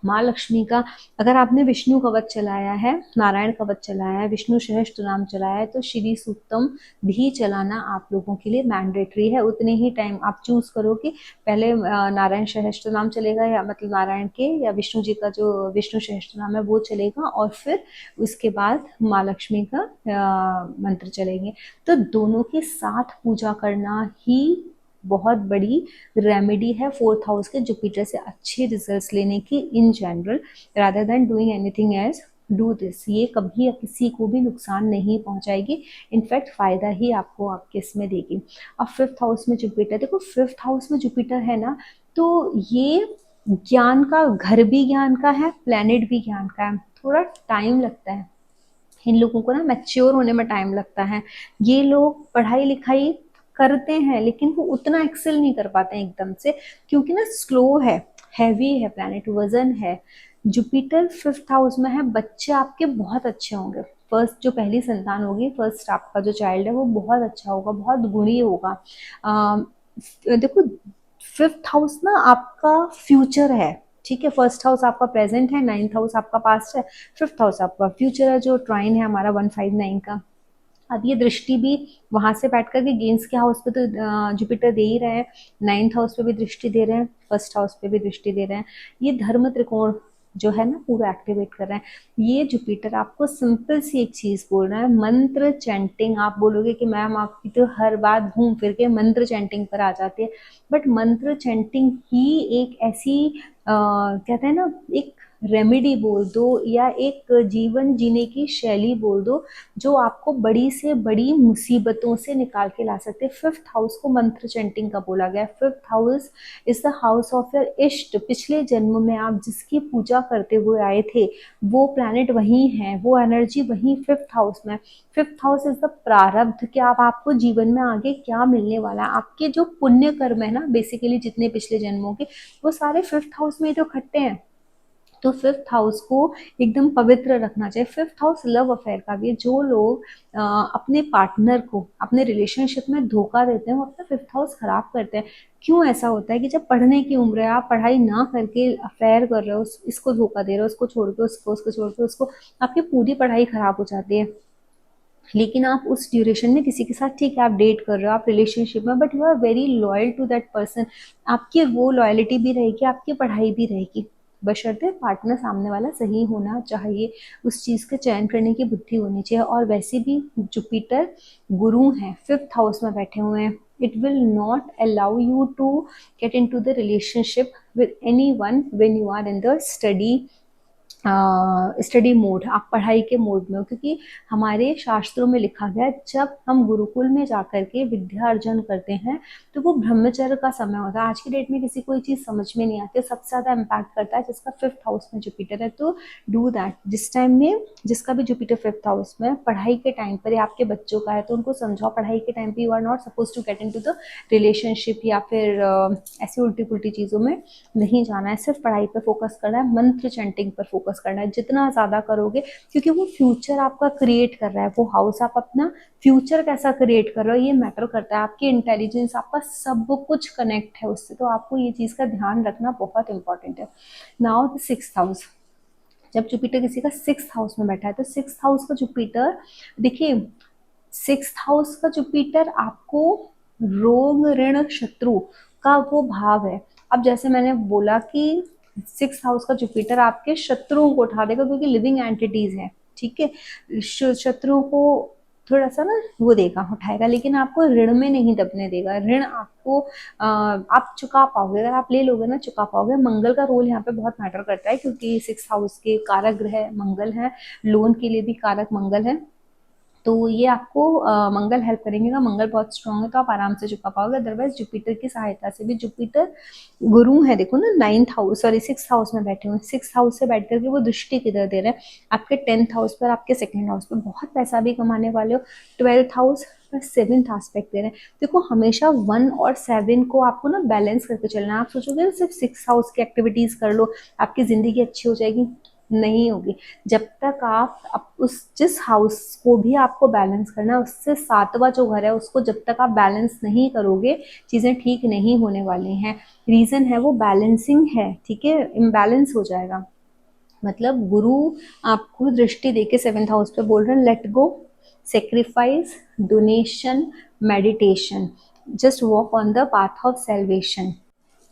माँ लक्ष्मी का, अगर आपने विष्णु कवच चलाया है, नारायण कवच चलाया है, विष्णु सहस्त्र नाम चलाया है, तो श्री सूक्तम भी चलाना आप लोगों के लिए मैंडेटरी है। उतने ही टाइम आप चूज करो कि पहले नारायण सहस्त्र नाम चलेगा, या मतलब नारायण के या विष्णु जी का जो विष्णु सहस्त्र नाम है वो चलेगा, और फिर उसके बाद माँ लक्ष्मी का मंत्र चलेंगे। तो दोनों के साथ पूजा करना ही बहुत बड़ी रेमेडी है फोर्थ हाउस के जुपिटर से अच्छे रिजल्ट्स लेने की in general, rather than doing anything else. Do this, ये कभी किसी को भी नुकसान नहीं पहुंचाएगी, इनफैक्ट फायदा ही आपको आपके इसमें देगी। अब फिफ्थ हाउस में जुपिटर, देखो फिफ्थ हाउस में जुपिटर है ना, तो ये ज्ञान का घर भी ज्ञान का है, प्लेनेट भी ज्ञान का है। थोड़ा टाइम लगता है इन लोगों को ना, मैच्योर होने में टाइम लगता है। ये लोग पढ़ाई लिखाई करते हैं लेकिन वो उतना एक्सेल नहीं कर पाते हैं एकदम से, क्योंकि ना स्लो है, हैवी है प्लैनेट, वजन है। जुपिटर फिफ्थ हाउस में है, बच्चे आपके बहुत अच्छे होंगे। फर्स्ट जो पहली संतान होगी, फर्स्ट आपका जो चाइल्ड है वो बहुत अच्छा होगा, बहुत गुणी होगा। देखो फिफ्थ हाउस ना आपका फ्यूचर है। ठीक है, फर्स्ट हाउस आपका प्रेजेंट है, नाइन्थ हाउस आपका पास्ट है, फिफ्थ हाउस आपका फ्यूचर है, जो ट्राइन है हमारा 159 का। अब ये दृष्टि भी वहां से बैठ करके गेंस के हाउस पे तो जुपिटर दे ही रहे हैं, नाइन्थ हाउस पे भी दृष्टि दे रहे हैं, फर्स्ट हाउस पे भी दृष्टि दे रहे हैं। ये धर्म त्रिकोण जो है ना पूरा एक्टिवेट कर रहे हैं। ये जुपिटर आपको सिंपल सी एक चीज बोल रहा है, मंत्र चैंटिंग। आप बोलोगे कि मैम आपकी तो हर बात घूम फिर के मंत्र चैंटिंग पर आ जाती है, बट मंत्र चैंटिंग ही एक ऐसी कहते हैं ना, एक रेमेडी बोल दो या एक जीवन जीने की शैली बोल दो, जो आपको बड़ी से बड़ी मुसीबतों से निकाल के ला सकते हैं। फिफ्थ हाउस को मंत्र चैंटिंग का बोला गया है। Fifth house is the house of your इष्ट, पिछले जन्म में आप जिसकी पूजा करते हुए आए थे वो प्लैनेट वही है, वो एनर्जी वही फिफ्थ हाउस में। फिफ्थ हाउस इज द प्रारब्ध, कि आप आपको जीवन में आगे क्या मिलने वाला है, आपके जो पुण्य कर्म है ना बेसिकली जितने पिछले जन्मों के, वो सारे फिफ्थ हाउस में ही तो खट्टे हैं। तो फिफ्थ हाउस को एकदम पवित्र रखना चाहिए। फिफ्थ हाउस लव अफेयर का भी है। जो लोग अपने पार्टनर को अपने रिलेशनशिप में धोखा देते हैं वो अपना फिफ्थ हाउस खराब करते हैं। क्यों ऐसा होता है कि जब पढ़ने की उम्र है, आप पढ़ाई ना करके अफेयर कर रहे हो, इसको धोखा दे रहे हो, उसको छोड़ के उसको छोड़ के उसको, आपकी पूरी पढ़ाई खराब हो जाती है। लेकिन आप उस ड्यूरेशन में किसी के साथ, ठीक है आप डेट कर रहे हो, आप रिलेशनशिप में, but you are very loyal to that person. आपकी वो लॉयलिटी भी रहेगी, आपकी पढ़ाई भी रहेगी, बशर्ते पार्टनर सामने वाला सही होना चाहिए, उस चीज़ का चयन करने की बुद्धि होनी चाहिए। और वैसे भी जुपिटर गुरु हैं, फिफ्थ हाउस में बैठे हुए हैं। It will not allow you to get into the relationship with anyone when you are in the study mode, आप पढ़ाई के मोड में हो। क्योंकि हमारे शास्त्रों में लिखा गया है जब हम गुरुकुल में जाकर के विद्या अर्जन करते हैं तो वो ब्रह्मचर्य का समय होता है। आज की डेट में किसी कोई चीज़ समझ में नहीं आती, सबसे ज़्यादा इम्पैक्ट करता है जिसका फिफ्थ हाउस में जुपिटर है। तो डू दैट, जिस टाइम में जिसका भी जुपिटर फिफ्थ हाउस में, पढ़ाई के टाइम पर या आपके बच्चों का है तो उनको समझाओ पढ़ाई के टाइम पर you are not suppose to get into the relationship या फिर ऐसी उल्टी पुल्टी चीज़ों में नहीं जाना है। सिर्फ पढ़ाई पर फोकस करना है, मंत्र चैंटिंग पर फोकस करना है। जितना ज़्यादा करोगे, क्योंकि वो फ्यूचर आपका क्रिएट कर रहा है, वो हाउस आप अपना फ्यूचर कैसा क्रिएट कर रहे हो ये मैटर करता है। आपकी इंटेलिजेंस, आपका सब कुछ कनेक्ट है उससे, तो आपको ये चीज़ का ध्यान रखना बहुत इंपॉर्टेंट है। नाउ द सिक्स्थ हाउस, जब जुपिटर किसी का सिक्स्थ हाउस में बैठा है तो सिक्स्थ हाउस का जुपिटर, देखिए सिक्स्थ हाउस का जुपिटर आपको रोग ऋण शत्रु का वो भाव है। अब जैसे मैंने बोला कि सिक्स्थ हाउस का जुपिटर आपके शत्रुओं को उठा देगा क्योंकि लिविंग एंटिटीज है, ठीक है। शत्रुओं को थोड़ा सा ना वो देगा, उठाएगा, लेकिन आपको ऋण में नहीं दबने देगा। ऋण आपको आप चुका पाओगे, अगर आप ले लोगे ना चुका पाओगे। मंगल का रोल यहाँ पे बहुत मैटर करता है क्योंकि सिक्स हाउस के कारक ग्रह मंगल है, लोन के लिए भी कारक मंगल है। तो ये आपको मंगल हेल्प करेंगे। ना मंगल बहुत स्ट्रांग है तो आप आराम से चुका पाओगे। अदरवाइज जुपिटर की सहायता से भी, जुपिटर गुरु है, देखो ना ninth house sorry six house में बैठे हुए हैं। सिक्स हाउस से बैठ करके वो दृष्टि किधर दे रहे हैं, आपके टेंथ हाउस पर, आपके सेकेंड हाउस पर। बहुत पैसा भी कमाने वाले हो। ट्वेल्थ हाउस पर सेवेंथ एस्पेक्ट दे रहे हैं। देखो हमेशा 1 और 7 को आपको ना बैलेंस करके चलना है। आप सोचोगे सिर्फ सिक्स हाउस की एक्टिविटीज कर लो आपकी जिंदगी अच्छी हो जाएगी, नहीं होगी। जब तक आप उस जिस हाउस को भी आपको बैलेंस करना है, उससे सातवां जो घर है उसको जब तक आप बैलेंस नहीं करोगे, चीज़ें ठीक नहीं होने वाली हैं। रीज़न है वो बैलेंसिंग है, ठीक है, इम्बैलेंस हो जाएगा। मतलब गुरु आपको दृष्टि देके सेवेंथ हाउस पे बोल रहे हैं, let go, sacrifice, donation, meditation, just walk on the path of salvation.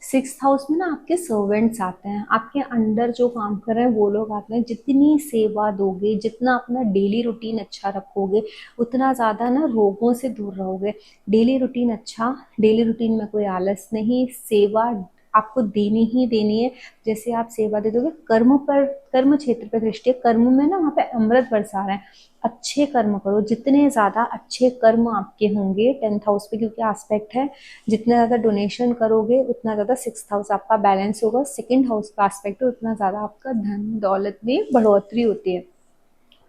Sixth house में ना आपके सर्वेंट्स आते हैं, आपके अंडर जो काम कर रहे हैं वो लोग आते हैं। जितनी सेवा दोगे, जितना अपना डेली रूटीन अच्छा रखोगे, उतना ज़्यादा ना रोगों से दूर रहोगे। डेली रूटीन अच्छा, डेली रूटीन में कोई आलस नहीं, सेवा आपको देनी ही देनी है। जैसे आप सेवा दे दोगे, कर्म पर, कर्म क्षेत्र पर दृष्टि है, कर्म में ना वहाँ पे अमृत बरसा रहा है। अच्छे कर्म करो, जितने ज़्यादा अच्छे कर्म आपके होंगे टेंथ हाउस पे क्योंकि एस्पेक्ट है, जितना ज़्यादा डोनेशन करोगे उतना ज़्यादा सिक्स्थ हाउस आपका बैलेंस होगा। सेकंड हाउस का एस्पेक्ट है, उतना ज़्यादा आपका धन दौलत में बढ़ोतरी होती है।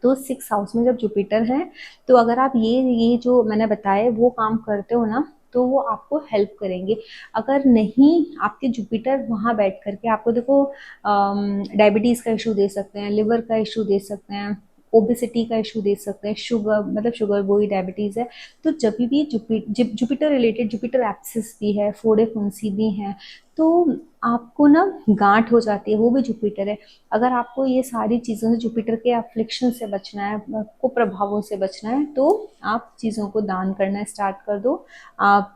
तो सिक्स हाउस में जब जुपिटर है तो अगर आप ये जो मैंने बताए वो काम करते हो ना तो वो आपको हेल्प करेंगे। अगर नहीं, आपके जुपिटर वहाँ बैठ करके आपको देखो डायबिटीज़ का इशू दे सकते हैं, लिवर का इशू दे सकते हैं, ओबेसिटी का इशू दे सकते हैं, शुगर, मतलब शुगर वही डायबिटीज़ है। तो जब भी जुपिटर रिलेटेड, जुपिटर एक्सिस भी है, फोड़े फुंसी भी हैं, तो आपको ना गांठ हो जाती है, वो भी जुपिटर है। अगर आपको ये सारी चीज़ों से, जुपिटर के अफ्लिक्शन से बचना है, को प्रभावों से बचना है, तो आप चीज़ों को दान करना स्टार्ट कर दो। आप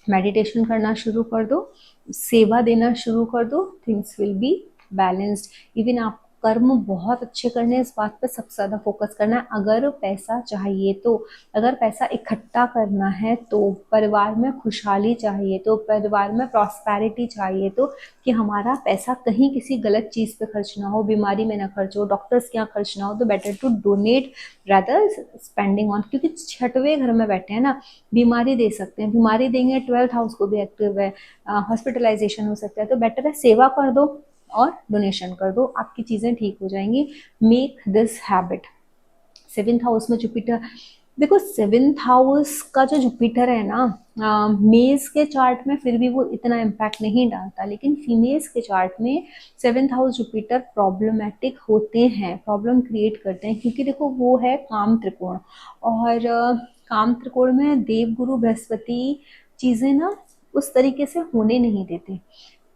मेडिटेशन करना शुरू कर दो, सेवा देना शुरू कर दो, things will be balanced. Even आप कर्म बहुत अच्छे करने हैं, इस बात पर सबसे ज़्यादा फोकस करना है। अगर पैसा चाहिए तो, अगर पैसा इकट्ठा करना है तो, परिवार में खुशहाली चाहिए तो, परिवार में प्रॉस्पेरिटी चाहिए तो, कि हमारा पैसा कहीं किसी गलत चीज़ पे खर्च ना हो, बीमारी में ना खर्च हो, डॉक्टर्स के यहाँ खर्च ना हो, तो better to donate rather spending on. क्योंकि छठवें घर में बैठे हैं ना, बीमारी दे सकते हैं, बीमारी देंगे, ट्वेल्थ हाउस को भी एक्टिव है, हॉस्पिटलाइजेशन हो सकता है। तो बेटर है सेवा कर दो और डोनेशन कर दो, आपकी चीज़ें ठीक हो जाएंगी। Make this habit. Seventh house में जुपिटर देखो सेवेंथ हाउस का जो जुपिटर है ना, मेल्स के चार्ट में फिर भी वो इतना इम्पैक्ट नहीं डालता, लेकिन फीमेल्स के चार्ट में सेवेंथ हाउस जुपिटर प्रॉब्लमेटिक होते हैं, प्रॉब्लम क्रिएट करते हैं, क्योंकि देखो वो है काम त्रिकोण, और काम त्रिकोण में देव गुरु बृहस्पति चीजें ना उस तरीके से होने नहीं देते,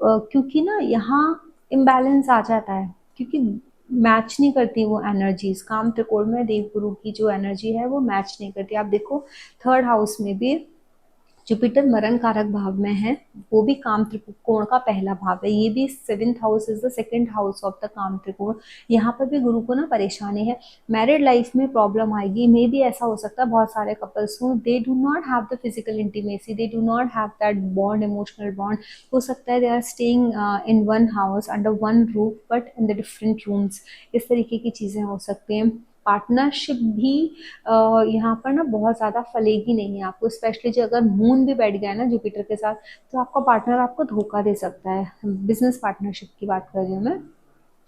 क्योंकि ना यहाँ इम्बैलेंस आ जाता है, क्योंकि मैच नहीं करती वो एनर्जीज, काम त्रिकोण में देव गुरु की जो एनर्जी है वो मैच नहीं करती। आप देखो थर्ड हाउस में भी जुपिटर मरण कारक भाव में है, वो भी काम त्रिकोण का पहला भाव है, ये भी seventh house is the second house of the काम त्रिकोण। यहाँ पर भी गुरु को ना परेशानी है, मैरिड लाइफ में प्रॉब्लम आएगी, मे भी ऐसा हो सकता है बहुत सारे कपल्स हो they do not have the physical intimacy, they do not have that bond, emotional bond, हो सकता है they are staying in one house under one roof but in the different rooms, इस तरीके की चीजें हो सकती हैं। पार्टनरशिप भी यहाँ पर ना बहुत ज़्यादा फलेगी नहीं आपको, स्पेशली जो अगर मून भी बैठ गया है ना जुपिटर के साथ, तो आपका पार्टनर आपको धोखा दे सकता है, बिजनेस पार्टनरशिप की बात कर रही हूँ मैं।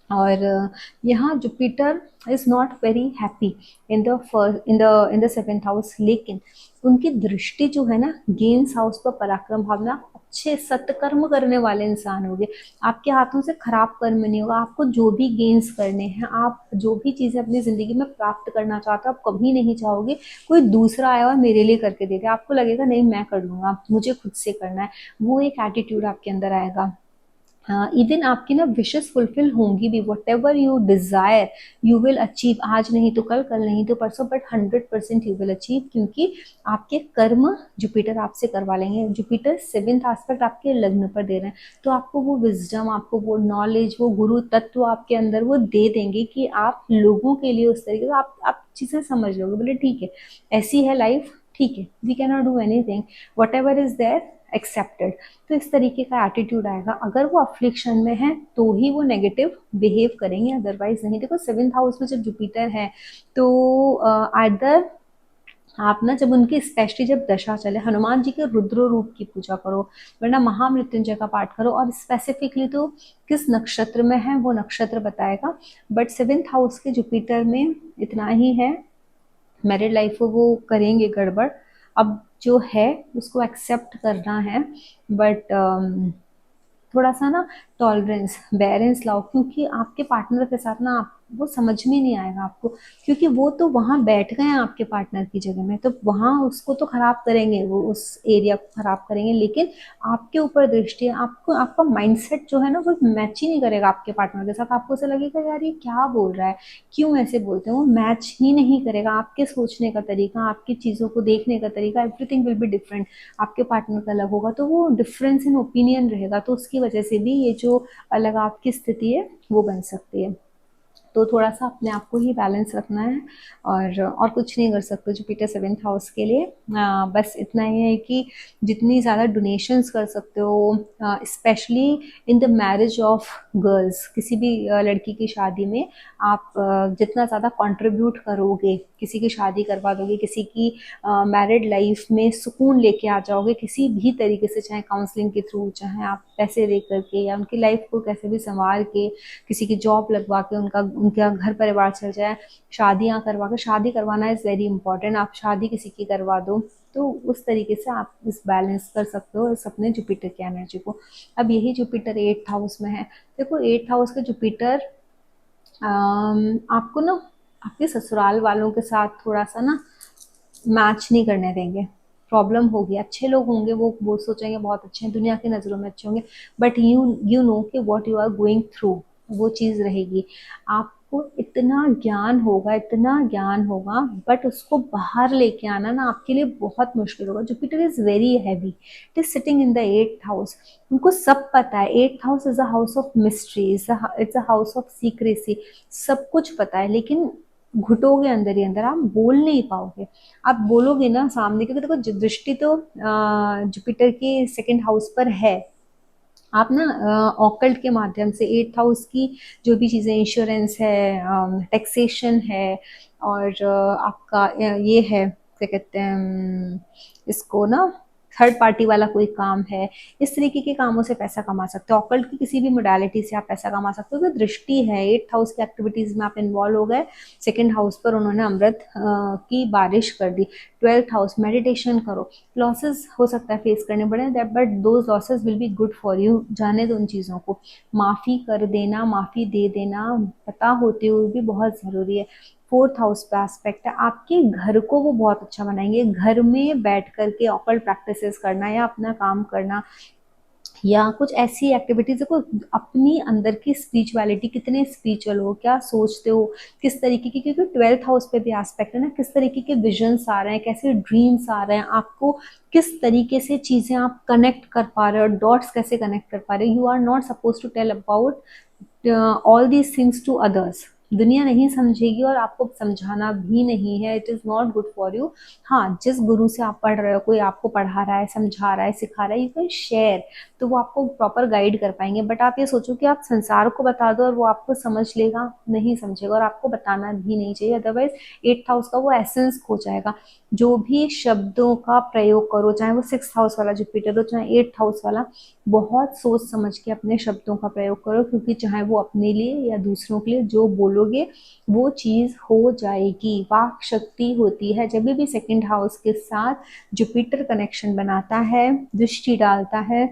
और यहाँ Jupiter is not very happy in the first in the seventh house, लेकिन उनकी दृष्टि जो है ना गेन्स हाउस पर पराक्रम भावना, अच्छे सत्कर्म करने वाले इंसान होंगे, आपके हाथों से खराब कर्म नहीं होगा, आपको जो भी गेन्स करने हैं, आप जो भी चीज़ें अपनी ज़िंदगी में प्राप्त करना चाहते हो, आप कभी नहीं चाहोगे कोई दूसरा आया और मेरे लिए करके दे दे, आपको लगेगा नहीं मैं कर लूँगा, मुझे खुद से करना है, वो एक एटीट्यूड आपके अंदर आएगा। इवन आपकी ना विशेस फुलफिल होंगी भी, what ever you desire you will achieve, आज नहीं तो कल, कल नहीं तो परसों, बट 100% यू विल अचीव, क्योंकि आपके कर्म जुपिटर आपसे करवा लेंगे। जुपिटर सेवेंथ एस्पेक्ट आपके लग्न पर दे रहे हैं, तो आपको वो विजडम, आपको वो नॉलेज, वो गुरु तत्व आपके अंदर वो दे देंगे कि आप लोगों के लिए उस तरीके से आप चीजें समझ लोगे, बोले ठीक है ऐसी है लाइफ, ठीक है we can not do anything, whatever is there accepted. तो इस तरीके का एटीट्यूड आएगा, अगर वो अफ्लिक्शन में है तो ही वो नेगेटिव बिहेव करेंगे, अदरवाइज नहीं। देखो सेवेंथ हाउस में जब जुपिटर है तो आइदर आप ना जब उनकी स्पेशली जब दशा चले, हनुमान जी के रुद्र रूप की पूजा करो, वरना महामृत्युंजय का पाठ करो, और स्पेसिफिकली तो किस नक्षत्र में है वो नक्षत्र बताएगा, बट सेवेंथ हाउस के जुपिटर में इतना ही है, मैरिड लाइफ को वो करेंगे गड़बड़, अब जो है उसको एक्सेप्ट करना है, बट थोड़ा सा ना टॉलरेंस बैलेंस लाओ, क्योंकि आपके पार्टनर के साथ ना आप वो समझ में नहीं आएगा आपको, क्योंकि वो तो वहां बैठ गए हैं आपके पार्टनर की जगह में, तो वहां उसको तो खराब करेंगे, वो उस एरिया को खराब करेंगे, लेकिन आपके ऊपर दृष्टि है, आपको आपका माइंडसेट जो है ना वो मैच ही नहीं करेगा आपके पार्टनर के साथ, आपको ऐसा लगेगा यार ये क्या बोल रहा है, क्यों ऐसे बोलते हैं, वो मैच ही नहीं करेगा, आपके सोचने का तरीका, आपकी चीजों को देखने का तरीका, एवरीथिंग विल बी डिफरेंट, आपके पार्टनर का अलग होगा, तो वो डिफरेंस इन ओपिनियन रहेगा, तो उसकी वजह से भी ये जो अलग आपकी स्थिति है वो बन सकती है। तो थोड़ा सा अपने आप को ही बैलेंस रखना है, और कुछ नहीं कर सकते जुपिटर सेवेंथ हाउस के लिए। बस इतना ही है कि जितनी ज़्यादा डोनेशंस कर सकते हो, specially in the marriage of girls, किसी भी लड़की की शादी में आप जितना ज़्यादा कंट्रीब्यूट करोगे, किसी की शादी करवा दोगे, किसी की मैरिड लाइफ में सुकून लेके आ जाओगे किसी भी तरीके से, चाहे काउंसलिंग के थ्रू, चाहे आप पैसे दे करके, या उनकी लाइफ को कैसे भी संवार के, किसी की जॉब लगवा के उनका घर परिवार चल जाए, शादियां करवा के, शादी करवाना इज़ वेरी इंपॉर्टेंट, आप शादी किसी की करवा दो, तो उस तरीके से आप इस बैलेंस कर सकते हो इस अपने जुपिटर की एनर्जी को। अब यही जुपिटर एट्थ हाउस में है, देखो एट्थ हाउस के जुपिटर आपको ना आपके ससुराल वालों के साथ थोड़ा सा ना मैच नहीं करने देंगे, प्रॉब्लम होगी, अच्छे लोग होंगे, वो सोचेंगे बहुत अच्छे हैं, दुनिया की नज़रों में अच्छे होंगे, बट यू नो कि what you are going through, वो चीज़ रहेगी, आपको इतना ज्ञान होगा, इतना ज्ञान होगा, बट उसको बाहर लेके आना ना आपके लिए बहुत मुश्किल होगा। Jupiter is very heavy, it is sitting in the eighth house, उनको सब पता है, eighth house is a house of mystery, it's a house of secrecy, सब कुछ पता है, लेकिन घुटोगे अंदर ही अंदर, आप बोल नहीं पाओगे, आप बोलोगे ना सामने, क्योंकि देखो दृष्टि तो जुपिटर के सेकंड हाउस पर है, आप ना ऑकल्ट के माध्यम से एट्थ हाउस की जो भी चीज़ें, इंश्योरेंस है, टैक्सेशन है, और आपका ये है क्या कहते हैं इसको ना, थर्ड पार्टी वाला कोई काम है, इस तरीके के कामों से पैसा कमा सकते हो। ऑकल्ट की किसी भी मोडालिटी से आप पैसा कमा सकते हो। तो दृष्टि है, 8th हाउस की एक्टिविटीज में आप इन्वॉल्व हो गए, 2nd हाउस पर उन्होंने अमृत की बारिश कर दी। 12th हाउस, मेडिटेशन करो। लॉसेस हो सकता है फेस करने पड़े, but those losses will be good for you. जाने दो उन चीज़ों को, माफ़ी कर देना, माफ़ी दे देना पता होते हुए भी बहुत ज़रूरी है। 4th हाउस पे एस्पेक्ट है, आपके घर को वो बहुत अच्छा बनाएंगे। घर में बैठ करके ऑकल्ट प्रैक्टिसेस करना या अपना काम करना या कुछ ऐसी एक्टिविटीज, देखो अपनी अंदर की स्पिरिचुअलिटी, कितने स्पिरिचुअल हो, क्या सोचते हो, किस तरीके की, क्योंकि 12th हाउस पे भी एस्पेक्ट है ना, किस तरीके के विजन्स आ रहे हैं, कैसे ड्रीम्स आ रहे हैं आपको, किस तरीके से चीजें आप कनेक्ट कर पा रहे हो, डॉट्स कैसे कनेक्ट कर पा रहे हो। You are not suppose to tell about all these things to others. दुनिया नहीं समझेगी और आपको समझाना भी नहीं है, it is not good for you. हाँ, जिस गुरु से आप पढ़ रहे हो, कोई आपको पढ़ा रहा है, समझा रहा है, सिखा रहा है, यू कैन शेयर, तो वो आपको प्रॉपर गाइड कर पाएंगे। बट आप ये सोचो कि आप संसार को बता दो और वो आपको समझ लेगा, नहीं समझेगा, और आपको बताना भी नहीं चाहिए, अदरवाइज 8th हाउस का वो एसेंस खो जाएगा। जो भी शब्दों का प्रयोग करो, चाहे वो 6th हाउस वाला जुपिटर हो, चाहे 8th हाउस वाला, बहुत सोच समझ के अपने शब्दों का प्रयोग करो, क्योंकि चाहे वो अपने लिए या दूसरों के लिए जो बोलोगे वो चीज हो जाएगी। वाक शक्ति होती है जब भी 2nd हाउस के साथ जुपिटर कनेक्शन बनाता है, दृष्टि डालता है,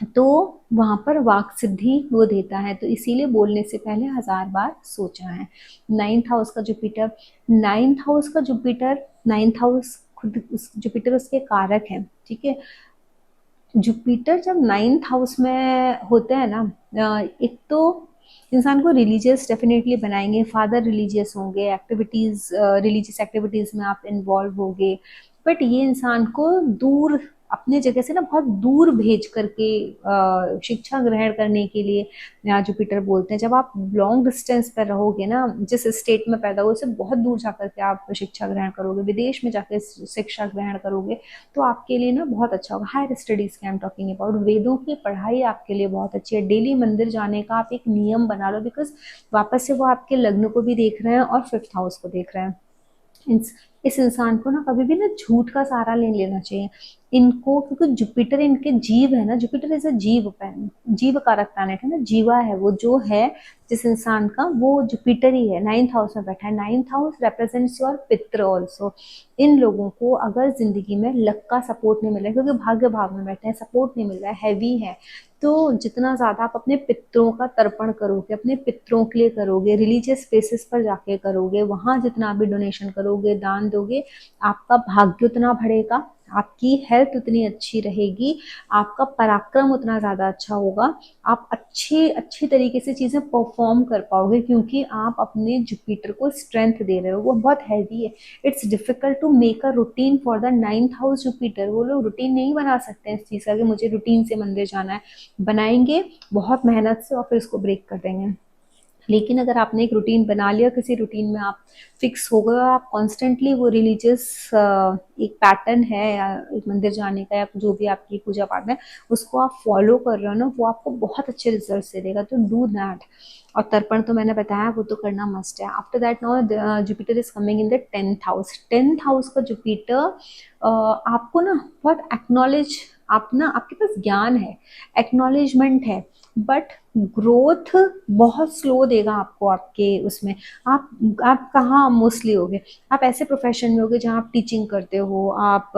तो वहां पर वाक सिद्धि वो देता है। तो इसीलिए बोलने से पहले 1000 बार सोचना है। 9th हाउस का जुपिटर, 9th हाउस का जुपिटर, 9th हाउस खुद जुपिटर उसके कारक है, ठीक है। जुपिटर जब 9th हाउस में होते हैं ना, एक तो इंसान को रिलीजियस डेफिनेटली बनाएंगे, फादर रिलीजियस होंगे, एक्टिविटीज रिलीजियस एक्टिविटीज में आप इन्वॉल्व होंगे, बट ये इंसान को दूर, अपने जगह से ना बहुत दूर भेज करके शिक्षा ग्रहण करने के लिए यहाँ जुपिटर बोलते हैं। जब आप लॉन्ग डिस्टेंस पर रहोगे ना, जिस स्टेट में पैदा हो, उससे बहुत दूर जाकर के आप शिक्षा ग्रहण करोगे, विदेश में जाकर शिक्षा ग्रहण करोगे, तो आपके लिए ना बहुत अच्छा होगा। हायर स्टडीज के आई एम टॉकिंग अबाउट, वेदों की पढ़ाई आपके लिए बहुत अच्छी है। डेली मंदिर जाने का आप एक नियम बना लो, बिकॉज वापस से वो आपके लग्न को भी देख रहे हैं और 5th हाउस को देख रहे हैं। इस इंसान को ना कभी भी ना झूठ का सहारा नहीं लेना चाहिए इनको, क्योंकि जुपिटर इनके जीव है ना, जुपिटर इज अ जीव जीव कारक प्लैनेट है ना, जीवा है वो, जो है जिस इंसान का, वो जुपिटर ही है। 9th हाउस में बैठा है। 9th house represents your pitra also. इन लोगों को अगर जिंदगी में लक का सपोर्ट नहीं मिल रहा है, क्योंकि भाग्य भाव में बैठे हैं, सपोर्ट नहीं मिल रहा है, हैवी है, तो जितना ज्यादा आप अपने पितरों का तर्पण करोगे, अपने पितरों के लिए करोगे, रिलीजियस प्लेसेस पर जाके करोगे, वहां जितना भी डोनेशन करोगे, दान दोगे, आपका भाग्य उतना बढ़ेगा, आपकी हेल्थ उतनी अच्छी रहेगी, आपका पराक्रम उतना ज्यादा अच्छा होगा, आप अच्छी तरीके से चीजें परफॉर्म कर पाओगे, क्योंकि आप अपने जुपिटर को स्ट्रेंथ दे रहे हो। वो बहुत हैवी है, it's difficult to make a routine for the 9th house Jupiter. वो लोग रूटीन नहीं बना सकते हैं इस चीज का कि मुझे रूटीन से मंदिर जाना है, बनाएंगे बहुत मेहनत से और फिर इसको ब्रेक कर देंगे। लेकिन अगर आपने एक रूटीन बना लिया, किसी रूटीन में आप फिक्स हो गए, आप कॉन्स्टेंटली वो रिलीजियस एक पैटर्न है या एक मंदिर जाने का या जो भी आपकी पूजा पाठ है, उसको आप फॉलो कर रहे हो ना, वो आपको बहुत अच्छे रिजल्ट दे देगा, तो डू दैट। और तर्पण तो मैंने बताया, वो तो करना मस्ट है। After that now Jupiter is coming in the 10th house. 10th house का जुपिटर आपको ना बहुत एक्नॉलेज, आप ना, आपके पास ज्ञान है, एक्नॉलेजमेंट है, बट ग्रोथ बहुत स्लो देगा आपको आपके उसमें। आप कहाँ मोस्टली होगे, आप ऐसे प्रोफेशन में होगे जहाँ आप टीचिंग करते हो, आप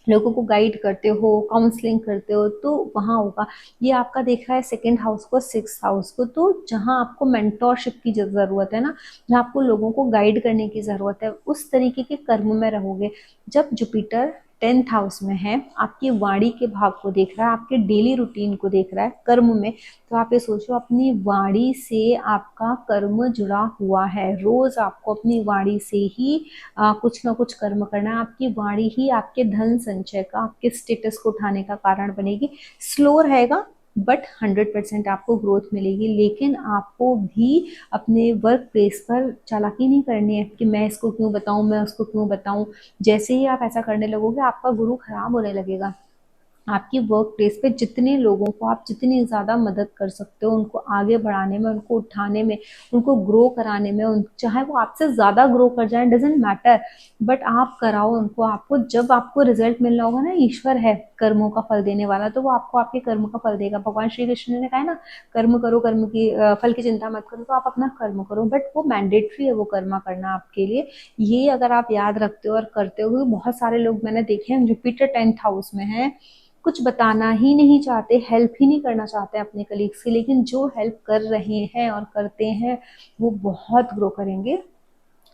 लोगों को गाइड करते हो, काउंसलिंग करते हो, तो वहाँ होगा। ये आपका देख रहा है 2nd हाउस को, 6th हाउस को, तो जहाँ आपको मेंटोरशिप की जरूरत है ना, जहाँ आपको लोगों को गाइड करने की जरूरत है, उस तरीके के कर्म में रहोगे। जब जुपिटर 10th हाउस में है, आपकी वाणी के भाव को देख रहा है, आपके डेली रूटीन को देख रहा है कर्म में, तो आप ये सोचो अपनी वाणी से आपका कर्म जुड़ा हुआ है। रोज आपको अपनी वाणी से ही कुछ ना कुछ कर्म करना है। आपकी वाणी ही आपके धन संचय का, आपके स्टेटस को उठाने का कारण बनेगी। स्लो रहेगा बट 100% आपको ग्रोथ मिलेगी। लेकिन आपको भी अपने वर्क प्लेस पर चालाकी नहीं करनी है कि मैं इसको क्यों बताऊं, मैं उसको क्यों बताऊं। जैसे ही आप ऐसा करने लगोगे, आपका गुरु खराब होने लगेगा। आपकी वर्क प्लेस पे जितने लोगों को आप जितनी ज़्यादा मदद कर सकते हो, उनको आगे बढ़ाने में, उनको उठाने में, उनको ग्रो कराने में, चाहे वो आपसे ज़्यादा ग्रो कर जाए, डजेंट मैटर, बट आप कराओ उनको। आपको जब आपको रिजल्ट मिलना होगा ना, ईश्वर है कर्मों का फल देने वाला, तो वो आपको आपके कर्म का फल देगा। भगवान श्री कृष्ण ने कहा है ना, कर्म करो, कर्म की फल की चिंता मत करो। तो आप अपना कर्म करो, बट वो मैंडेटरी है वो कर्म करना आपके लिए। ये अगर आप याद रखते हो और करते हो, बहुत सारे लोग मैंने देखे हैं जुपिटर 10th हाउस में है, कुछ बताना ही नहीं चाहते, हेल्प ही नहीं करना चाहते अपने कलीग्स की, लेकिन जो हेल्प कर रहे हैं और करते हैं वो बहुत ग्रो करेंगे।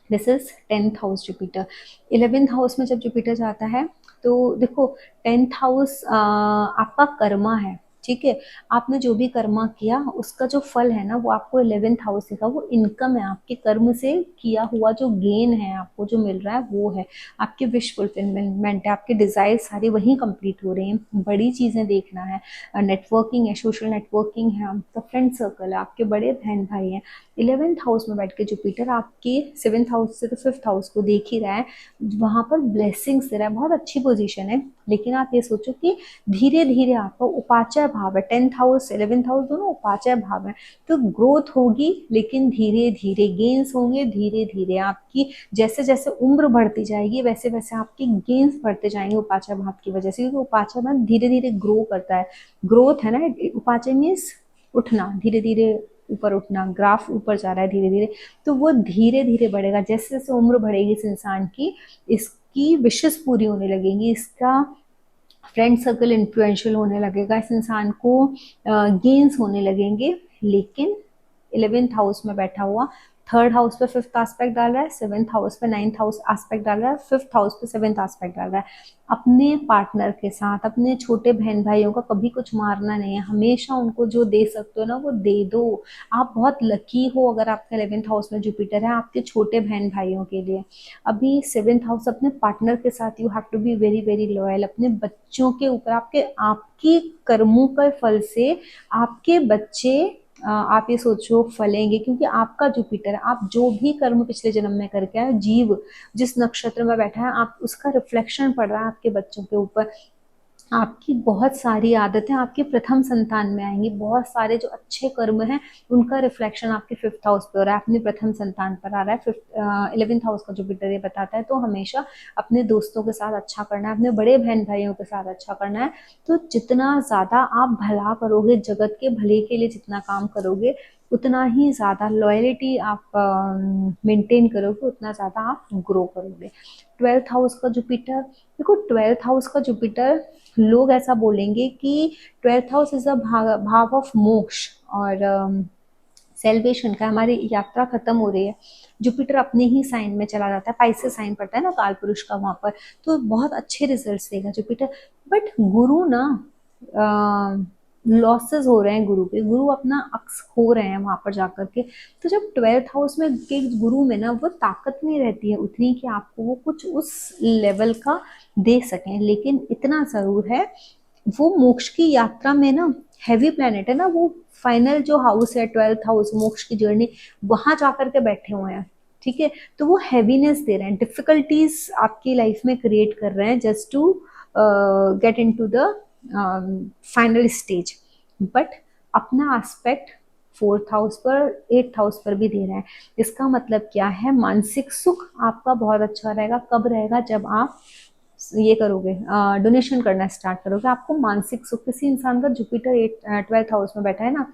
This is 10th house Jupiter. 11th house में जब जुपिटर जाता है तो देखो, 10th हाउस आपका कर्मा है, ठीक है। आपने जो भी कर्मा किया उसका जो फल है ना, वो आपको 11th हाउस देगा। वो इनकम है, आपके कर्म से किया हुआ जो गेन है, आपको जो मिल रहा है वो है। आपकी विश फुलफिलमेंट है, आपके डिजायर सारी वहीं कंप्लीट हो रही हैं। बड़ी चीजें देखना है, नेटवर्किंग है, सोशल नेटवर्किंग है, आपका फ्रेंड सर्कल है, आपके बड़े बहन भाई हैं। 11th हाउस में बैठ के जुपिटर आपके 7th हाउस से तो 5th हाउस को देख ही रहा है, वहां पर ब्लेसिंग्स दे रहा है, बहुत अच्छी पोजीशन है। लेकिन आप ये सोचो कि धीरे धीरे आपका उपाचाय भाव है, 10th हाउस 11th हाउस दोनों उपाचाय भाव है, तो ग्रोथ होगी, लेकिन धीरे धीरे गेन्स होंगे। धीरे धीरे आपकी जैसे जैसे उम्र बढ़ती जाएगी, वैसे वैसे आपके गेन्स बढ़ते जाएंगे उपाचाय भाव की वजह से, क्योंकि उपाचाय भाव धीरे धीरे ग्रो करता है। ग्रोथ है ना, उपाचाय मीन्स उठना, धीरे धीरे ऊपर उठना, ग्राफ ऊपर जा रहा है धीरे धीरे, तो वो धीरे धीरे बढ़ेगा। जैसे जैसे उम्र बढ़ेगी इस इंसान की, इसकी विशेष पूरी होने लगेंगी, इसका फ्रेंड सर्कल इन्फ्लुएंशियल होने लगेगा, इस इंसान को गेन्स होने लगेंगे। लेकिन 11th हाउस में बैठा हुआ 3rd हाउस पे 5th एस्पेक्ट डाल रहा है, 7th हाउस पे 9th हाउस एस्पेक्ट डाल रहा है, 5th हाउस पे 7th एस्पेक्ट डाल रहा है। अपने पार्टनर के साथ, अपने छोटे बहन भाइयों का कभी कुछ मारना नहीं है, हमेशा उनको जो दे सकते हो ना वो दे दो। आप बहुत लकी हो अगर आपका 11th हाउस में जुपिटर है आपके छोटे बहन भाइयों के लिए। अभी 7th हाउस अपने पार्टनर के साथ you have to be very very loyal. अपने बच्चों के ऊपर, आपके आपकी कर्मों के फल से आपके बच्चे आप ये सोचो फलेंगे, क्योंकि आपका जुपिटर, आप जो भी कर्म पिछले जन्म में करके आए, जीव जिस नक्षत्र में बैठा है, आप उसका रिफ्लेक्शन पड़ रहा है आपके बच्चों के ऊपर। आपकी बहुत सारी आदतें आपके प्रथम संतान में आएंगी, बहुत सारे जो अच्छे कर्म हैं उनका रिफ्लेक्शन आपके 5th हाउस पे हो रहा है, अपने प्रथम संतान पर आ रहा है। 11th हाउस का जुपिटर ये बताता है, तो हमेशा अपने दोस्तों के साथ अच्छा करना है, अपने बड़े बहन भाइयों के साथ अच्छा करना है। तो जितना ज्यादा आप भला करोगे, जगत के भले के लिए जितना काम करोगे, उतना ही ज्यादा लॉयलिटी आप मेंटेन करोगे, उतना ज्यादा आप ग्रो करोगे। 12th हाउस का जुपिटर, देखो 12th हाउस का जुपिटर, लोग ऐसा बोलेंगे कि 12th हाउस इज अ भाव ऑफ मोक्ष और सेल्वेशन का, हमारी यात्रा खत्म हो रही है। जुपिटर अपने ही साइन में चला जाता है, पाइसेस साइन पड़ता है ना काल पुरुष का वहां पर, तो बहुत अच्छे रिजल्ट्स देगा जुपिटर। बट गुरु ना, लॉसेस हो रहे हैं गुरु के, गुरु अपना अक्स खो रहे हैं वहां पर जाकर के। तो जब 12th हाउस में के गुरु में ना वो ताकत नहीं रहती है उतनी कि आपको वो कुछ उस लेवल का दे सकें, लेकिन इतना जरूर है, वो मोक्ष की यात्रा में ना, हैवी प्लेनेट है ना वो, फाइनल जो हाउस है 12th हाउस, मोक्ष की जर्नी, वहां जाकर के बैठे हुए हैं, ठीक है। तो वो हैवीनेस दे रहे हैं, डिफिकल्टीज आपकी लाइफ में क्रिएट कर रहे हैं, just to get into the final stage. But अपना एस्पेक्ट 4th हाउस पर, 8th हाउस पर भी दे रहा है। इसका मतलब क्या है, मानसिक सुख आपका बहुत अच्छा रहेगा। कब रहेगा, जब आप ये करोगे, डोनेशन करना स्टार्ट करोगे, आपको मानसिक सुख। किसी इंसान का जुपिटर 12th हाउस में बैठा है ना,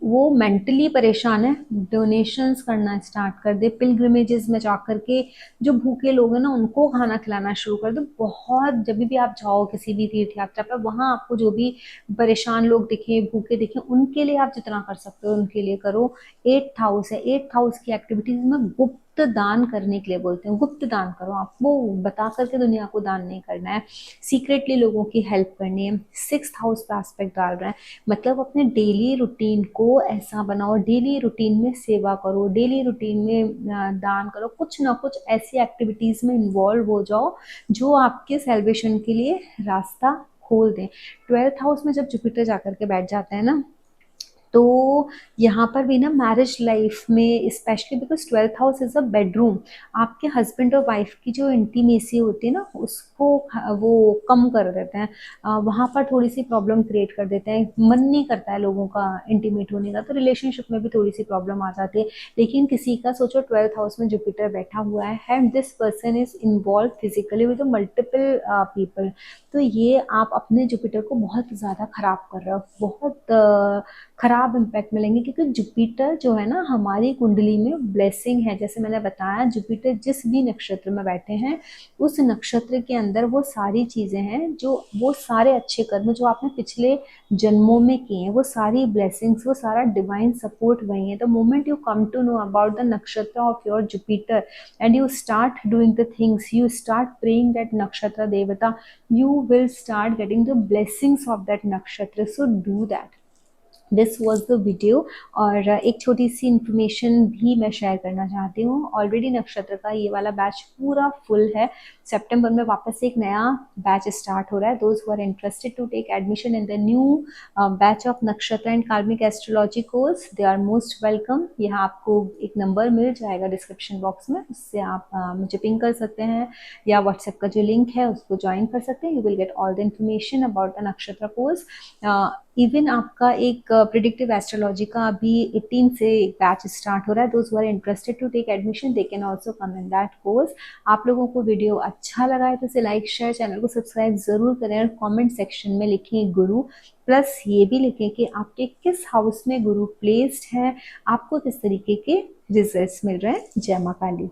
वो मेंटली परेशान है, डोनेशंस करना स्टार्ट कर दे, पिलग्रिमेजेस में जाकर के जो भूखे लोग हैं ना उनको खाना खिलाना शुरू कर दो। बहुत, जब भी आप जाओ किसी भी तीर्थ यात्रा पर, वहां आपको जो भी परेशान लोग दिखे, भूखे दिखे, उनके लिए आप जितना कर सकते हो उनके लिए करो। 8th हाउस है, 8th हाउस की एक्टिविटीज में गुप्त दान करने के लिए बोलते हैं, गुप्त दान करो। आपको बता करके दुनिया को दान नहीं करना है, सीक्रेटली लोगों की हेल्प करनी है। 6th हाउस पे एस्पेक्ट डाल रहा है, मतलब अपने डेली रूटीन को ऐसा बनाओ, डेली रूटीन में सेवा करो, डेली रूटीन में दान करो, कुछ ना कुछ ऐसी एक्टिविटीज में इन्वॉल्व हो जाओ जो आपके सेलिब्रेशन के लिए रास्ता खोल दें। 12th हाउस में जब जुपिटर जाकर के बैठ जाता है ना, तो यहाँ पर भी ना मैरिज लाइफ में specially, because 12th house is a bedroom, आपके हस्बैंड और वाइफ की जो इंटीमेसी होती है ना उसको वो कम कर देते हैं। वहाँ पर थोड़ी सी प्रॉब्लम क्रिएट कर देते हैं, मन नहीं करता है लोगों का इंटीमेट होने का, तो रिलेशनशिप में भी थोड़ी सी प्रॉब्लम आ जाती है। लेकिन किसी का सोचो 12th हाउस में जुपिटर बैठा हुआ है and this person is involve physically with multiple people, तो ये आप अपने जुपिटर को बहुत ज़्यादा खराब कर रहे हो, बहुत खराब इम्पैक्ट मिलेंगे, क्योंकि जुपिटर जो है ना हमारी कुंडली में ब्लेसिंग है। जैसे मैंने बताया, जुपिटर जिस भी नक्षत्र में बैठे हैं उस नक्षत्र के अंदर वो सारी चीजें हैं, जो वो सारे अच्छे कर्म जो आपने पिछले जन्मों में किए हैं, वो सारी ब्लेसिंग्स, वो सारा डिवाइन सपोर्ट वही है। The moment you come to know about the nakshatra of your Jupiter and you start doing the things, you start praying that nakshatra devata, you will start getting the blessings of that nakshatra, so do that. This was the video. और एक छोटी सी information भी मैं share करना चाहती हूँ। Already नक्षत्र का ये वाला बैच पूरा फुल है, सितंबर में वापस से एक नया बैच स्टार्ट हो रहा है। Those who are interested to take admission in the new batch of nakshatra and karmic astrology course, they are most welcome. यहाँ आपको एक नंबर मिल जाएगा डिस्क्रिप्शन बॉक्स में, उससे आप मुझे पिंग कर सकते हैं या व्हाट्सएप का जो लिंक है उसको ज्वाइन कर सकते हैं। You will get all the information about the नक्षत्र कोर्स। इवन आपका एक प्रिडिक्टिव एस्ट्रोलॉजी का अभी 18 से एक बैच स्टार्ट हो रहा है। Those who are interested to take admission they can also come in that course. आप लोगों को वीडियो अच्छा लगा है तो इसे लाइक शेयर, चैनल को सब्सक्राइब जरूर करें और कमेंट सेक्शन में लिखें गुरु, प्लस ये भी लिखें कि आपके किस हाउस में गुरु प्लेस्ड है, आपको किस तरीके के रिजल्ट्स मिल रहे हैं। जय मां काली।